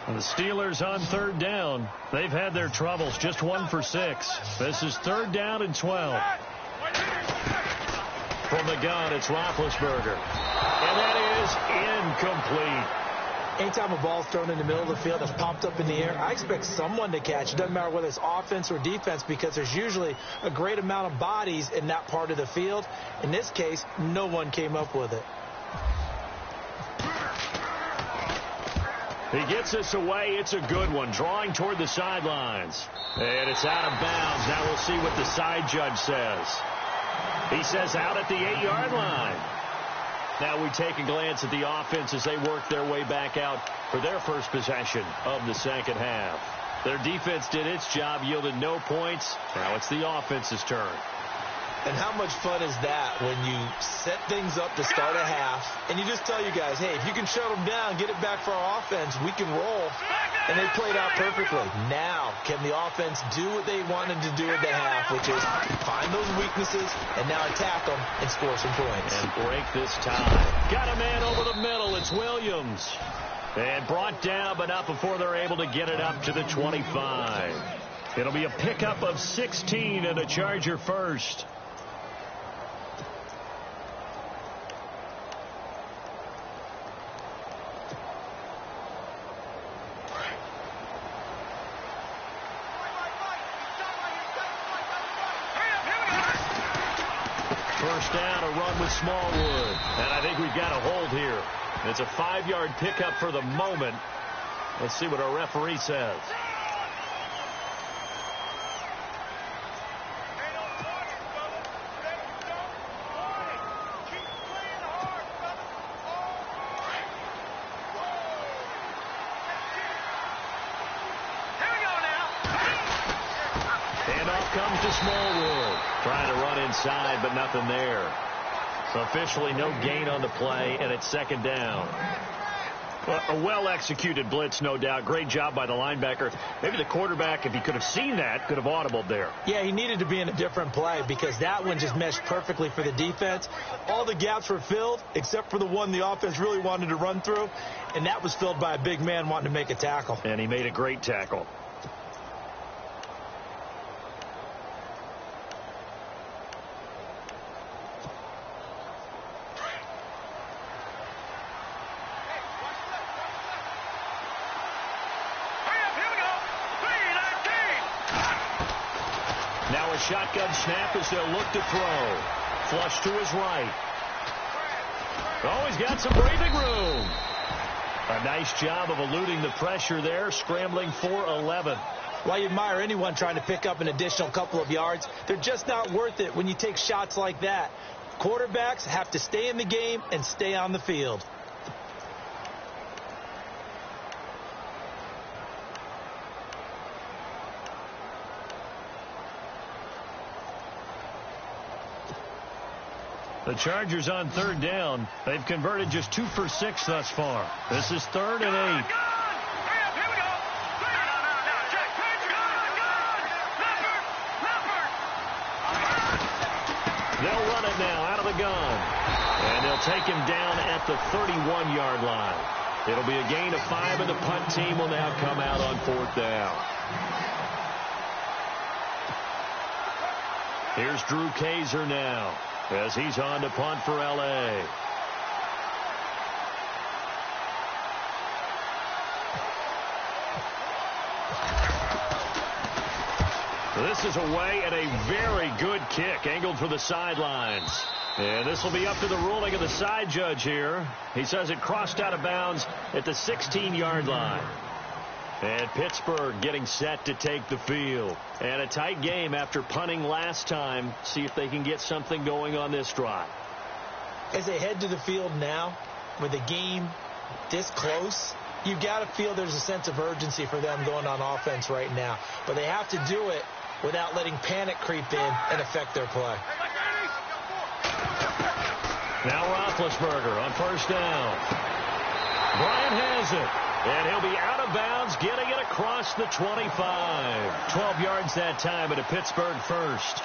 The Steelers on third down. They've had their troubles, just 1 for 6. This is third down and 12. From the gun, it's Roethlisberger. And that is incomplete. Anytime a ball's thrown in the middle of the field that's popped up in the air, I expect someone to catch. It doesn't matter whether it's offense or defense, because there's usually a great amount of bodies in that part of the field. In this case, no one came up with it. He gets this away. It's a good one. Drawing toward the sidelines. And it's out of bounds. Now we'll see what the side judge says. He says out at the 8-yard line. Now we take a glance at the offense as they work their way back out for their first possession of the second half. Their defense did its job, yielded no points. Now it's the offense's turn. And how much fun is that when you set things up to start a half, and you just tell you guys, hey, if you can shut them down, get it back for our offense, we can roll. And they played out perfectly. Now, can the offense do what they wanted to do at the half, which is find those weaknesses and now attack them and score some points. And break this tie. Got a man over the middle. It's Williams. And brought down, but not before they're able to get it up to the 25. It'll be a pickup of 16 and a Charger first. First down, a run with Smallwood. And I think we've got a hold here. It's a 5-yard pickup for the moment. Let's see what our referee says. Handoff comes to Smallwood. Trying to run inside, but nothing there. So officially no gain on the play, and it's second down. Well, a well-executed blitz, no doubt. Great job by the linebacker. Maybe the quarterback, if he could have seen that, could have audibled there. Yeah, he needed to be in a different play because that one just meshed perfectly for the defense. All the gaps were filled except for the one the offense really wanted to run through, and that was filled by a big man wanting to make a tackle. And he made a great tackle. Now a shotgun snap as they'll look to throw. Flush to his right. Oh, he's got some breathing room. A nice job of eluding the pressure there, scrambling for 11. Well, I admire anyone trying to pick up an additional couple of yards. They're just not worth it when you take shots like that. Quarterbacks have to stay in the game and stay on the field. The Chargers on third down. They've converted just 2 for 6 thus far. This is 3rd and 8. They'll run it now out of the gun. And they'll take him down at the 31-yard line. It'll be a gain of 5, and the punt team will now come out on 4th down. Here's Drew Kaiser now, as he's on to punt for L.A. This is away and a very good kick, angled for the sidelines. And this will be up to the ruling of the side judge here. He says it crossed out of bounds at the 16-yard line. And Pittsburgh getting set to take the field. And a tight game after punting last time. See if they can get something going on this drive. As they head to the field now, with the game this close, you've got to feel there's a sense of urgency for them going on offense right now. But they have to do it without letting panic creep in and affect their play. Now Roethlisberger on first down. Bryant has it. And he'll be out of bounds, getting it across the 25. 12 yards that time, and a Pittsburgh first.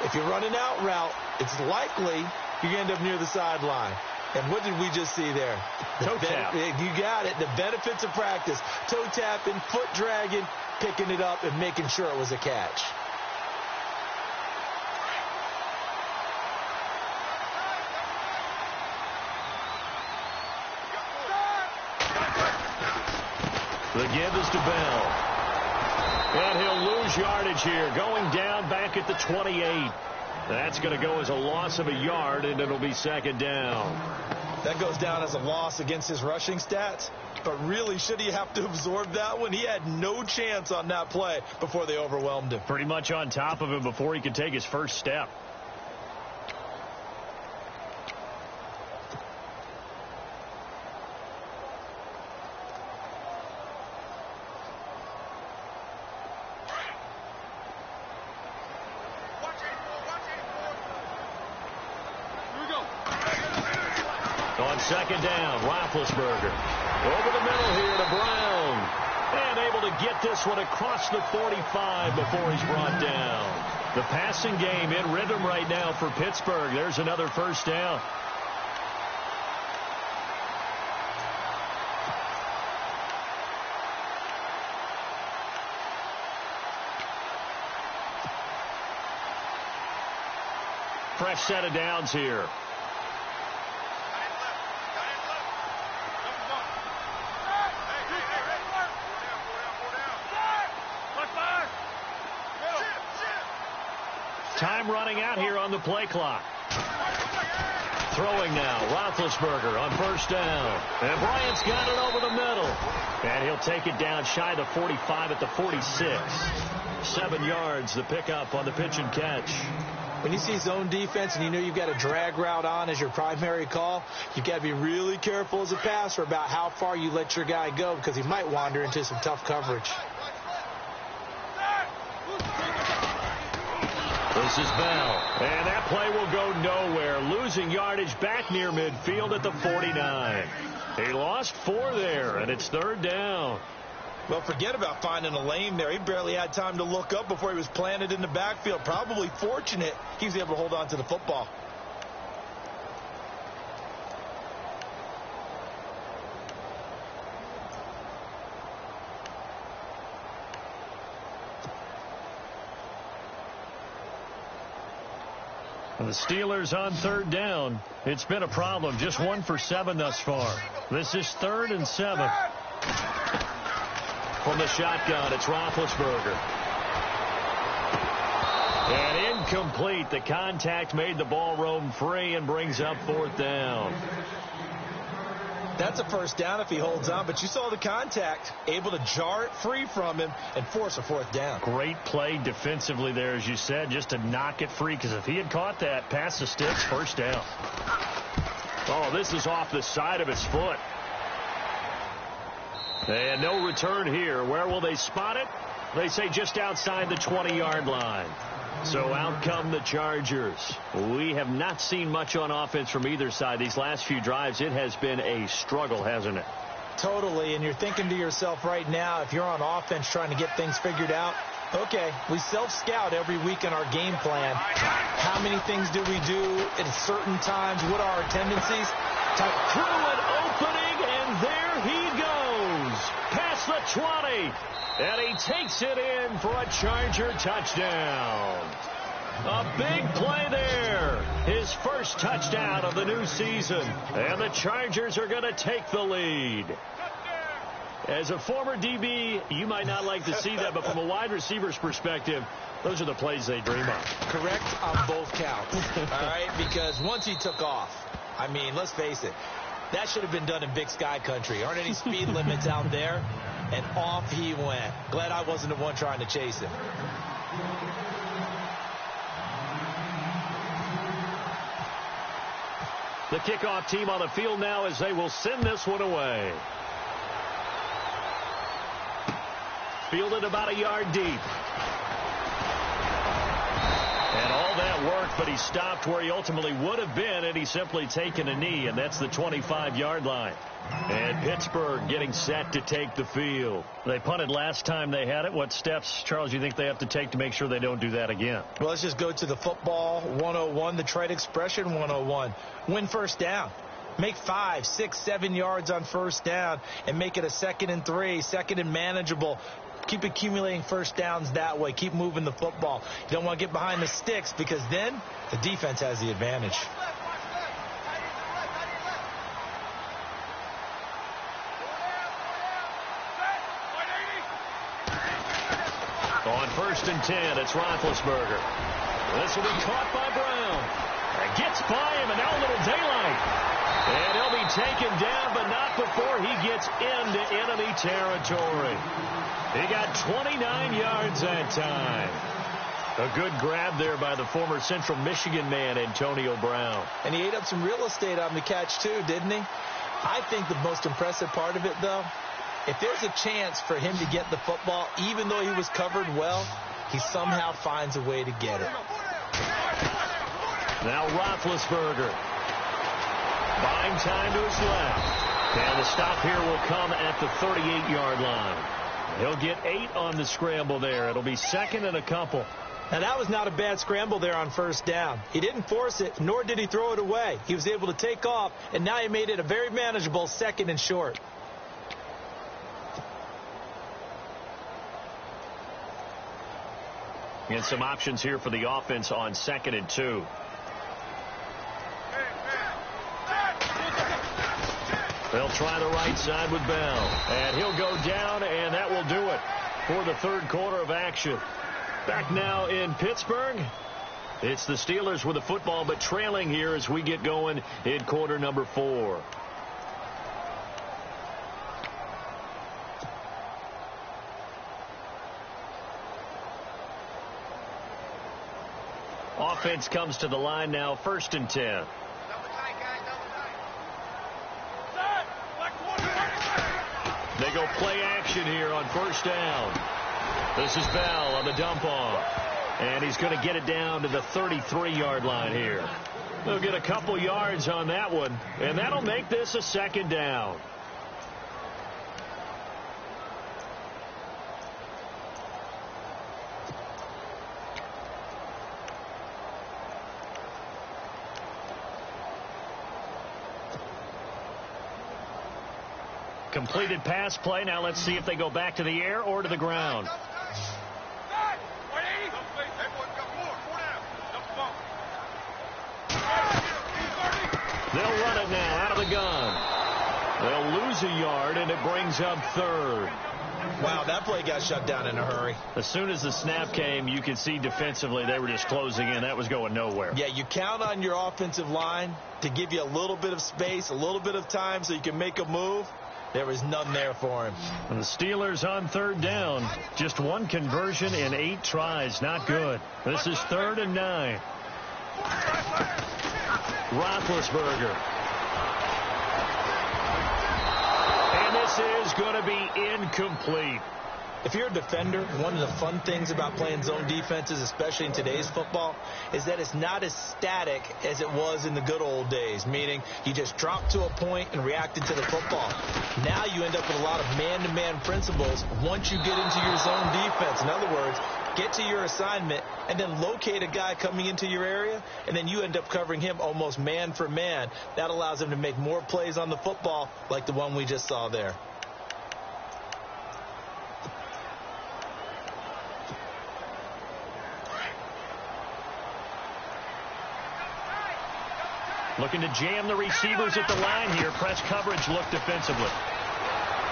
If you run an out route, it's likely you end up near the sideline. And what did we just see there? Toe tap. You got it. The benefits of practice. Toe tapping, foot dragging, picking it up, and making sure it was a catch. The give is to Bell. And he'll lose yardage here, going down back at the 28. That's going to go as a loss of a yard, and it'll be second down. That goes down as a loss against his rushing stats. But really, should he have to absorb that one? He had no chance on that play before they overwhelmed him. Pretty much on top of him before he could take his first step. Second down, Roethlisberger. Over the middle here to Brown. And able to get this one across the 45 before he's brought down. The passing game in rhythm right now for Pittsburgh. There's another first down. Fresh set of downs here. Time running out here on the play clock. Throwing now, Roethlisberger on first down. And Bryant's got it over the middle. And he'll take it down shy of the 45 at the 46. 7 yards, the pickup on the pitch and catch. When you see zone defense and you know you've got a drag route on as your primary call, you've got to be really careful as a passer about how far you let your guy go because he might wander into some tough coverage. This is Bell, and that play will go nowhere. Losing yardage back near midfield at the 49. He lost 4 there, and it's third down. Well, forget about finding a lane there. He barely had time to look up before he was planted in the backfield. Probably fortunate he was able to hold on to the football. The Steelers on third down. It's been a problem. Just 1 for 7 thus far. This is 3rd and 7. From the shotgun, it's Roethlisberger. And incomplete. The contact made the ball roam free and brings up 4th down. That's a first down if he holds on, but you saw the contact, able to jar it free from him and force a 4th down. Great play defensively there, as you said, just to knock it free, because if he had caught that, past the sticks, first down. Oh, this is off the side of his foot. And no return here. Where will they spot it? They say just outside the 20-yard line. So out come the Chargers. We have not seen much on offense from either side. These last few drives, it has been a struggle, hasn't it? Totally, and you're thinking to yourself right now, if you're on offense trying to get things figured out, okay, we self-scout every week in our game plan. How many things do we do at certain times? What are our tendencies? Through an opening, and there he goes. Past the 20. And he takes it in for a Charger touchdown. A big play there. His first touchdown of the new season. And the Chargers are going to take the lead. As a former DB, you might not like to see that, but from a wide receiver's perspective, those are the plays they dream of. Correct on both counts. All right, because once he took off, I mean, let's face it, that should have been done in Big Sky country. Aren't any speed limits out there? And off he went. Glad I wasn't the one trying to chase him. The kickoff team on the field now as they will send this one away. Fielded about a yard deep. And all that worked, but he stopped where he ultimately would have been, and he's simply taken a knee, and that's the 25-yard line. And Pittsburgh getting set to take the field. They punted last time they had it. What steps, Charles, you think they have to take to make sure they don't do that again? Well, let's just go to the football 101, the trade expression 101. Win first down. Make 5, 6, 7 yards on first down and make it a 2nd and 3, 2nd and manageable. Keep accumulating first downs that way. Keep moving the football. You don't want to get behind the sticks because then the defense has the advantage. On 1st and 10, it's Roethlisberger. This will be caught by Brown. Gets by him, and now a little daylight. And he'll be taken down, but not before he gets into enemy territory. He got 29 yards that time. A good grab there by the former Central Michigan man, Antonio Brown. And he ate up some real estate on the catch, too, didn't he? I think the most impressive part of it, though, if there's a chance for him to get the football, even though he was covered well, he somehow finds a way to get it. Now Roethlisberger. Buying time to his left. And the stop here will come at the 38-yard line. He'll get 8 on the scramble there. It'll be second and a couple. Now, that was not a bad scramble there on first down. He didn't force it, nor did he throw it away. He was able to take off, and now he made it a very manageable second and short. And some options here for the offense on 2nd and 2. They'll try the right side with Bell. And he'll go down, and that will do it for the third quarter of action. Back now in Pittsburgh. It's the Steelers with the football, but trailing here as we get going in quarter number 4. Offense comes to the line now, 1st and 10. They go play action here on first down. This is Bell on the dump off. And he's going to get it down to the 33-yard line here. They'll get a couple yards on that one, and that'll make this a second down. Completed pass play. Now let's see if they go back to the air or to the ground. They'll run it now out of the gun. They'll lose a yard, and it brings up 3rd. Wow, that play got shut down in a hurry. As soon as the snap came, you could see defensively they were just closing in. That was going nowhere. Yeah, you count on your offensive line to give you a little bit of space, a little bit of time so you can make a move. There was none there for him. And the Steelers on 3rd down. Just 1 conversion in 8 tries. Not good. This is 3rd and 9. Roethlisberger. And this is going to be incomplete. If you're a defender, one of the fun things about playing zone defenses, especially in today's football, is that it's not as static as it was in the good old days, meaning you just drop to a point and reacted to the football. Now you end up with a lot of man-to-man principles once you get into your zone defense. In other words, get to your assignment and then locate a guy coming into your area, and then you end up covering him almost man for man. That allows him to make more plays on the football like the one we just saw there. Looking to jam the receivers at the line here. Press coverage look defensively.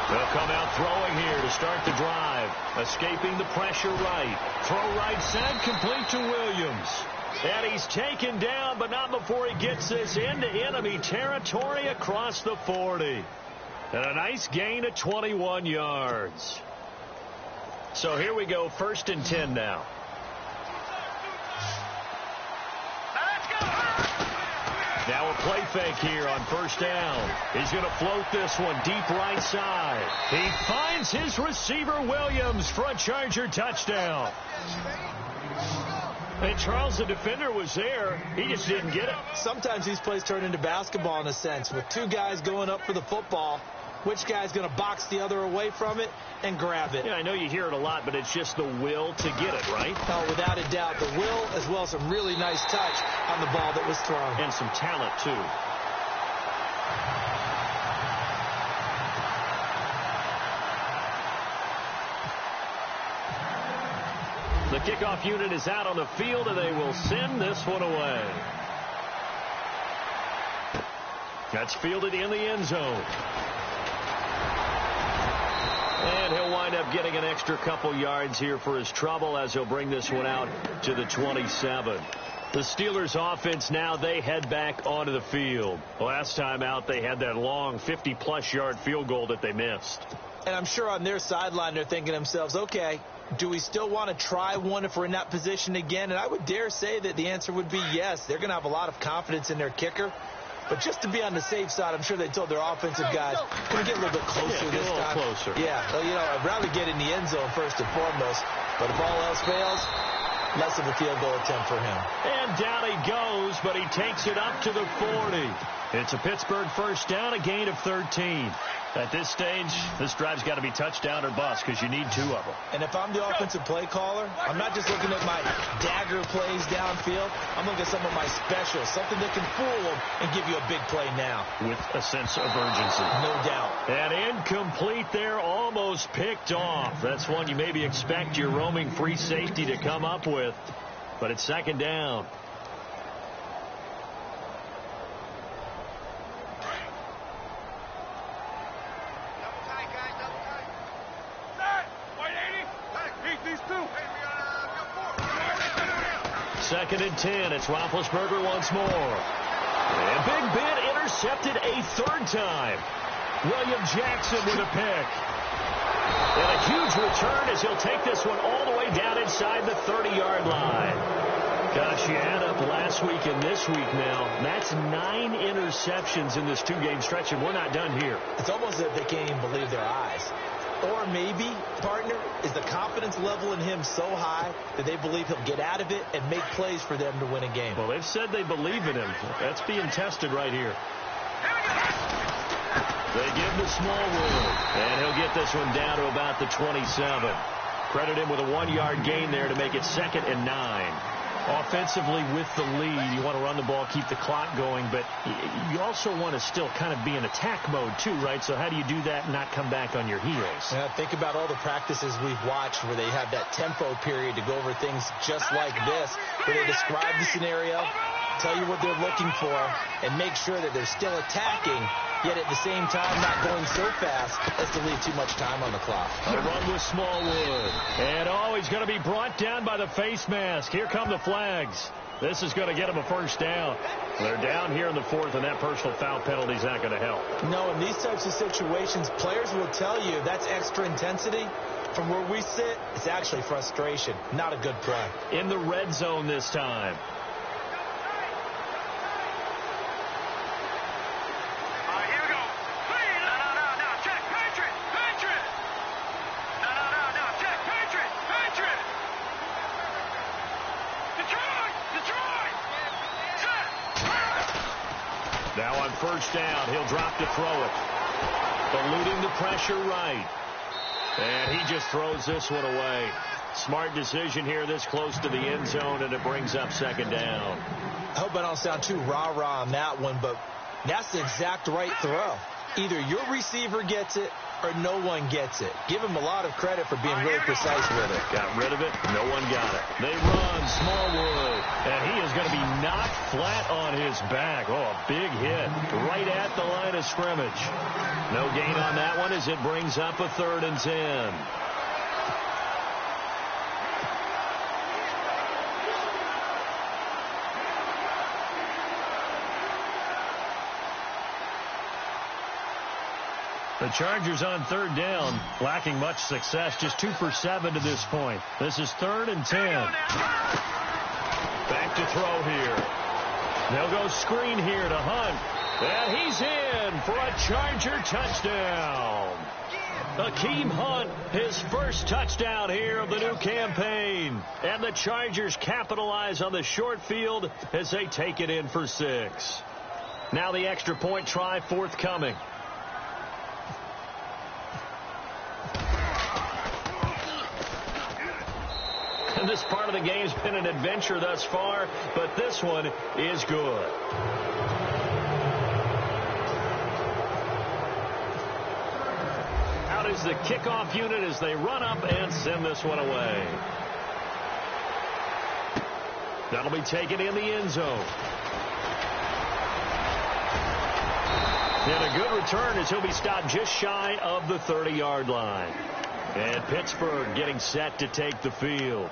They'll come out throwing here to start the drive. Escaping the pressure right. Throw right side, complete to Williams. And he's taken down, but not before he gets this into enemy territory across the 40. And a nice gain of 21 yards. So here we go, 1st and 10 now. Now a play fake here on first down. He's going to float this one deep right side. He finds his receiver Williams for a Charger touchdown. And Charles, the defender, was there. He just didn't get it. Sometimes these plays turn into basketball in a sense, with 2 guys going up for the football. Which guy's going to box the other away from it and grab it? Yeah, I know you hear it a lot, but it's just the will to get it, right? Oh, without a doubt. The will, as well as some really nice touch on the ball that was thrown. And some talent, too. The kickoff unit is out on the field, and they will send this one away. That's fielded in the end zone. And he'll wind up getting an extra couple yards here for his trouble as he'll bring this one out to the 27. The Steelers offense now, they head back onto the field. Last time out, they had that long 50-plus yard field goal that they missed. And I'm sure on their sideline they're thinking to themselves, okay, do we still want to try one if we're in that position again? And I would dare say that the answer would be yes. They're going to have a lot of confidence in their kicker. But just to be on the safe side, I'm sure they told their offensive guys, can we get a little bit closer this time? Closer. Yeah, well, you know, I'd rather get in the end zone first and foremost. But if all else fails, less of a field goal attempt for him. And down he goes, but he takes it up to the 40. It's a Pittsburgh first down, a gain of 13. At this stage, this drive's got to be touchdown or bust because you need 2 of them. And if I'm the offensive play caller, I'm not just looking at my dagger plays downfield. I'm looking at some of my specials, something that can fool them and give you a big play now. With a sense of urgency. No doubt. And incomplete there, almost picked off. That's one you maybe expect your roaming free safety to come up with. But it's second down. Second and 10. It's Roethlisberger once more. And Big Ben intercepted a 3rd time. William Jackson with a pick. And a huge return as he'll take this one all the way down inside the 30-yard line. Gosh, you add up last week and this week now. That's 9 interceptions in this 2-game stretch, and we're not done here. It's almost as if they can't even believe their eyes. Or maybe, partner, is the confidence level in him so high that they believe he'll get out of it and make plays for them to win a game. Well, they've said they believe in him. That's being tested right here. They give him to Smallwood, and he'll get this one down to about the 27. Credit him with a 1-yard gain there to make it 2nd and 9. Offensively with the lead, you want to run the ball, keep the clock going, but you also want to still kind of be in attack mode too, right? So how do you do that and not come back on your heels? Yeah, think about all the practices we've watched where they have that tempo period to go over things just like this, where they describe the scenario, tell you what they're looking for, and make sure that they're still attacking, yet at the same time not going so fast as to leave too much time on the clock. A run with Smallwood. And he's going to be brought down by the face mask. Here come the flags. This is going to get him a first down. They're down here in the 4th, and that personal foul penalty is not going to help. No, in these types of situations, players will tell you that's extra intensity. From where we sit, it's actually frustration. Not a good play. In the red zone this time. Now on first down, he'll drop to throw it. Eluding the pressure right. And he just throws this one away. Smart decision here this close to the end zone, and it brings up 2nd down. I hope I don't sound too rah-rah on that one, but that's the exact right throw. Either your receiver gets it or no one gets it. Give him a lot of credit for being really precise with it. Got rid of it. No one got it. They run Smallwood, and he is going to be knocked flat on his back. Oh, a big hit right at the line of scrimmage. No gain on that one as it brings up a 3rd and 10. The Chargers on 3rd down, lacking much success, just 2 for 7 to this point. This is 3rd and 10. Back to throw here. They'll go screen here to Hunt. And he's in for a Charger touchdown. Akeem Hunt, his first touchdown here of the new campaign. And the Chargers capitalize on the short field as they take it in for 6. Now the extra point try forthcoming. And this part of the game's been an adventure thus far, but this one is good. Out is the kickoff unit as they run up and send this one away. That'll be taken in the end zone. And a good return as he'll be stopped just shy of the 30-yard line. And Pittsburgh getting set to take the field.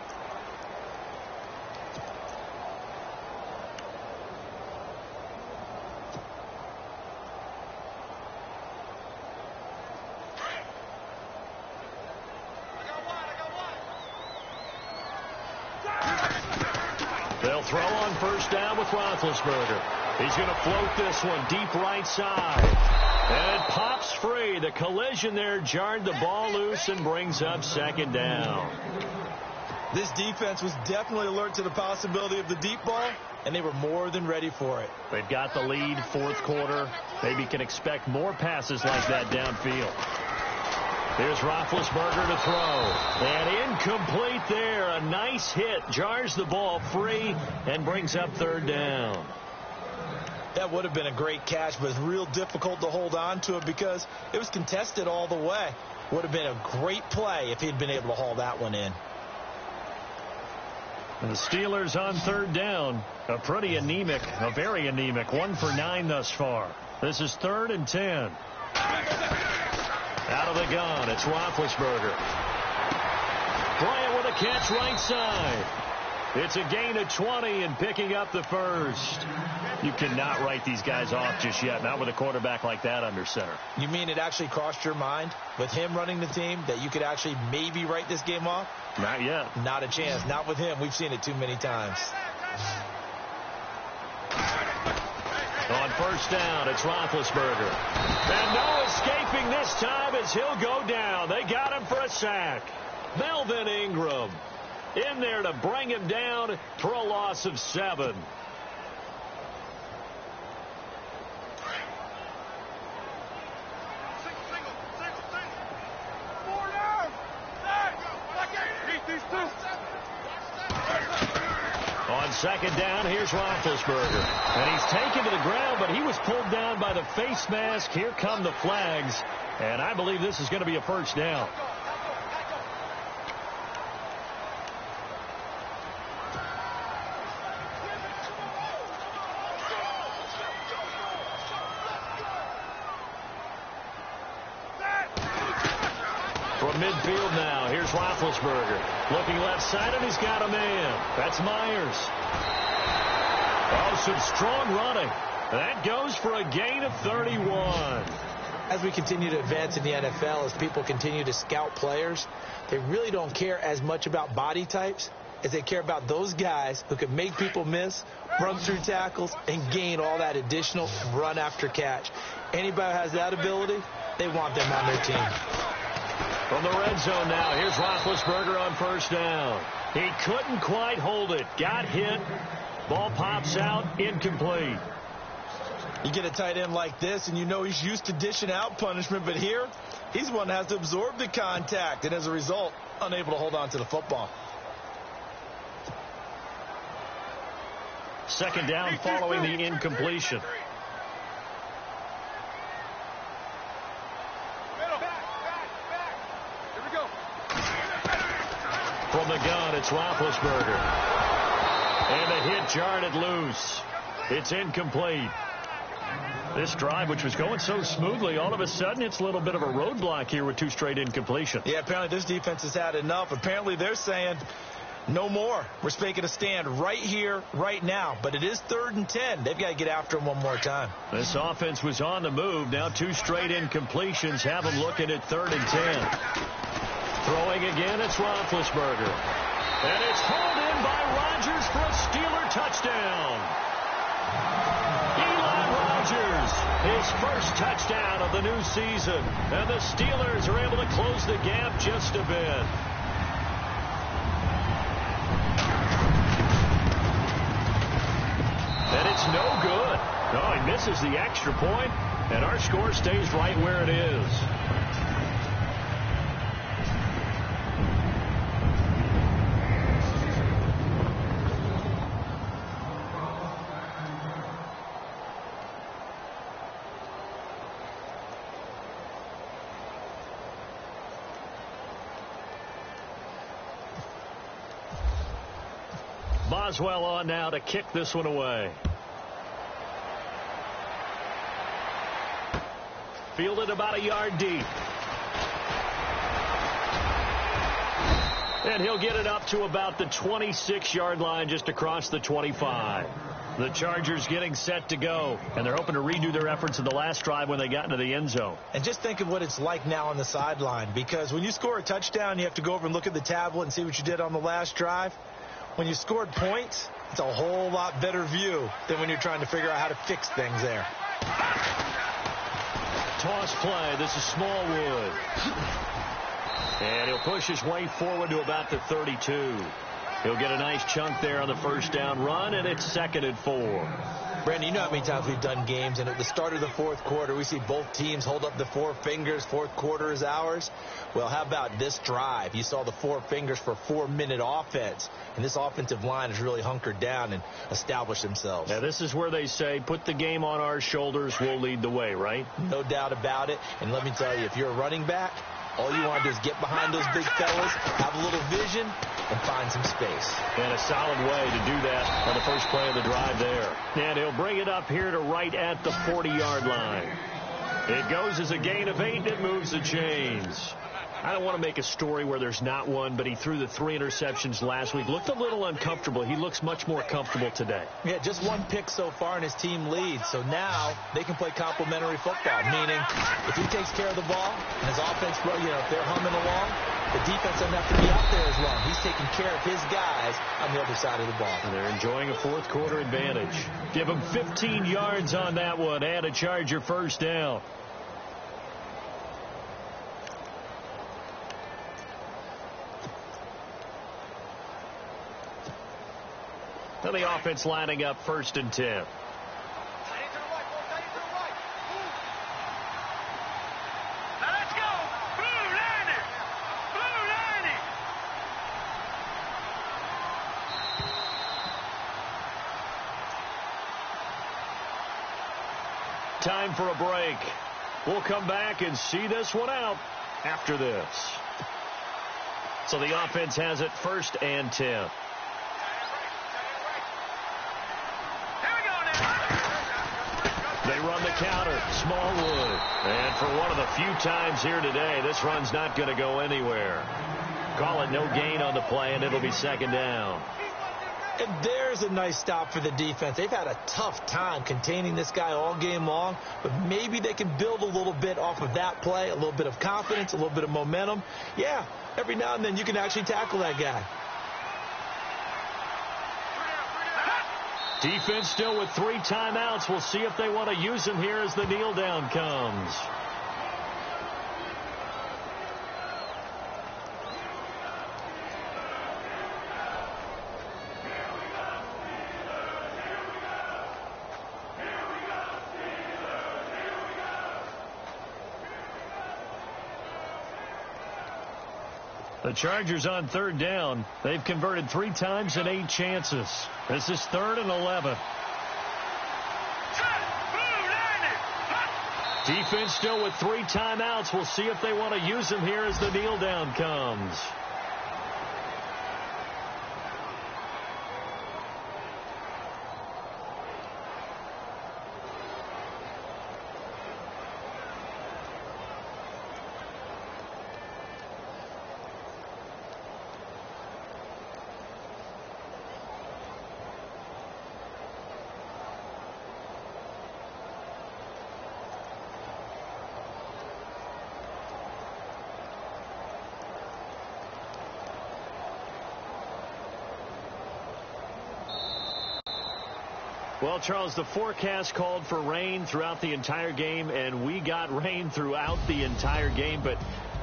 They'll throw on first down with Roethlisberger. He's going to float this one deep right side. And it pops free. The collision there jarred the ball loose and brings up 2nd down. This defense was definitely alert to the possibility of the deep ball, and they were more than ready for it. They've got the lead, fourth quarter. Maybe can expect more passes like that downfield. Here's Roethlisberger to throw. And incomplete there. A nice hit. Jars the ball free and brings up third down. That would have been a great catch, but it's real difficult to hold on to it because it was contested all the way. Would have been a great play if he'd been able to haul that one in. And the Steelers on third down. A very anemic. 1 for 9 thus far. This is 3rd and 10. Out of the gun, it's Roethlisberger. Bryant with a catch right side. It's a gain of 20 and picking up the first. You cannot write these guys off just yet, not with a quarterback like that under center. You mean it actually crossed your mind with him running the team that you could actually maybe write this game off? Not yet. Not a chance. Not with him. We've seen it too many times. On first down, it's Roethlisberger. And no escaping this time as he'll go down. They got him for a sack. Melvin Ingram in there to bring him down for a loss of 7. On second down, here's Roethlisberger. And he's taken to the ground, but he was pulled down by the face mask. Here come the flags. And I believe this is going to be a first down. From midfield now, here's Roethlisberger. Looking left side, and he's got a man. That's Myers. Oh, some strong running. That goes for a gain of 31. As we continue to advance in the NFL, as people continue to scout players, they really don't care as much about body types as they care about those guys who can make people miss, run through tackles, and gain all that additional run after catch. Anybody who has that ability, they want them on their team. From the red zone now, here's Roethlisberger on first down. He couldn't quite hold it. Got hit. Ball pops out. Incomplete. You get a tight end like this, and you know he's used to dishing out punishment, but here, he's one that has to absorb the contact, and as a result, unable to hold on to the football. Second down following the incompletion. From the gun, it's Roethlisberger. And the hit jarred it loose. It's incomplete. This drive, which was going so smoothly, all of a sudden it's a little bit of a roadblock here with 2 straight incompletions. Yeah, apparently this defense has had enough. Apparently they're saying no more. We're making a stand right here, right now. But it is 3rd and 10. They've got to get after him one more time. This offense was on the move. Now 2 straight incompletions have them looking at 3rd and 10. Throwing again, it's Roethlisberger. And it's hauled in by Rodgers for a Steeler touchdown. Eli Rodgers, his first touchdown of the new season. And the Steelers are able to close the gap just a bit. And it's no good. No, he misses the extra point, and our score stays right where it is. Boswell on now to kick this one away. Fielded about a yard deep. And he'll get it up to about the 26-yard line, just across the 25. The Chargers getting set to go, and they're hoping to redo their efforts in the last drive when they got into the end zone. And just think of what it's like now on the sideline, because when you score a touchdown, you have to go over and look at the tablet and see what you did on the last drive. When you scored points, it's a whole lot better view than when you're trying to figure out how to fix things there. Toss play. This is Smallwood. And he'll push his way forward to about the 32. He'll get a nice chunk there on the first down run, and it's 2nd and 4. Brandon, you know how many times we've done games, and at the start of the fourth quarter, we see both teams hold up the 4 fingers. Fourth quarter is ours. Well, how about this drive? You saw the 4 fingers for 4-minute offense, and this offensive line has really hunkered down and established themselves. Yeah, this is where they say, put the game on our shoulders, we'll lead the way, right? No doubt about it. And let me tell you, if you're a running back, all you want to do is get behind those big fellas, have a little vision, and find some space. And a solid way to do that on the first play of the drive there. And he'll bring it up here to right at the 40-yard line. It goes as a gain of 8, and it moves the chains. I don't want to make a story where there's not one, but he threw the 3 interceptions last week. Looked a little uncomfortable. He looks much more comfortable today. Yeah, just 1 pick so far, and his team leads. So now they can play complementary football, meaning if he takes care of the ball and his offense, if they're humming along, the defense doesn't have to be out there as long. He's taking care of his guys on the other side of the ball. And they're enjoying a fourth quarter advantage. Give him 15 yards on that one and a Charger first down. And the offense lining up 1st and 10. Time for a break. We'll come back and see this one out after this. So the offense has it 1st and 10. They run the counter. Smallwood. And for one of the few times here today, this run's not going to go anywhere. Call it no gain on the play, and it'll be 2nd down. And there's a nice stop for the defense. They've had a tough time containing this guy all game long, but maybe they can build a little bit off of that play, a little bit of confidence, a little bit of momentum. Yeah, every now and then you can actually tackle that guy. Defense still with 3 timeouts. We'll see if they want to use them here as the kneel down comes. The Chargers on 3rd down. They've converted 3 times and 8 chances. This is 3rd and 11. Defense still with 3 timeouts. We'll see if they want to use them here as the kneel down comes. Well, Charles, the forecast called for rain throughout the entire game, and we got rain throughout the entire game. But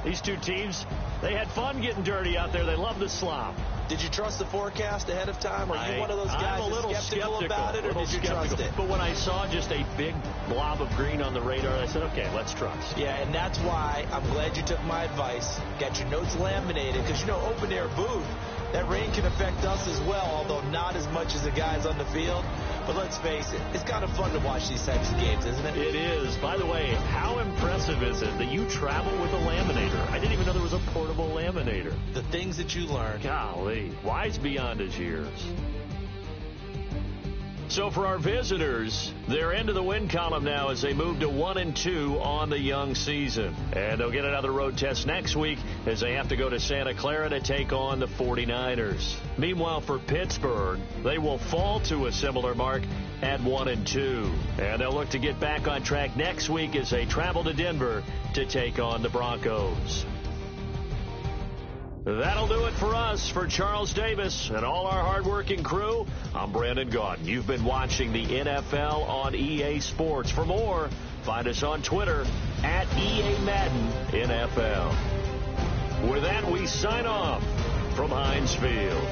these two teams, they had fun getting dirty out there. They love the slop. Did you trust the forecast ahead of time? Are you one of those guys I'm a little skeptical about it, or did you trust it? But when I saw just a big blob of green on the radar, I said, okay, let's trust. Yeah, and that's why I'm glad you took my advice. Got your notes laminated, because, open air booth, that rain can affect us as well, although not as much as the guys on the field. But let's face it, it's kind of fun to watch these types of games, isn't it? It is. By the way, how impressive is it that you travel with a laminator? I didn't even know there was a portable laminator. The things that you learn. Golly, wise beyond his years. So for our visitors, they're into the win column now as they move to 1-2 on the young season. And they'll get another road test next week as they have to go to Santa Clara to take on the 49ers. Meanwhile, for Pittsburgh, they will fall to a similar mark at 1-2. And they'll look to get back on track next week as they travel to Denver to take on the Broncos. That'll do it for us. For Charles Davis and all our hardworking crew, I'm Brandon Gaudin. You've been watching the NFL on EA Sports. For more, find us on Twitter at EA Madden NFL. With that, we sign off from Heinz Field.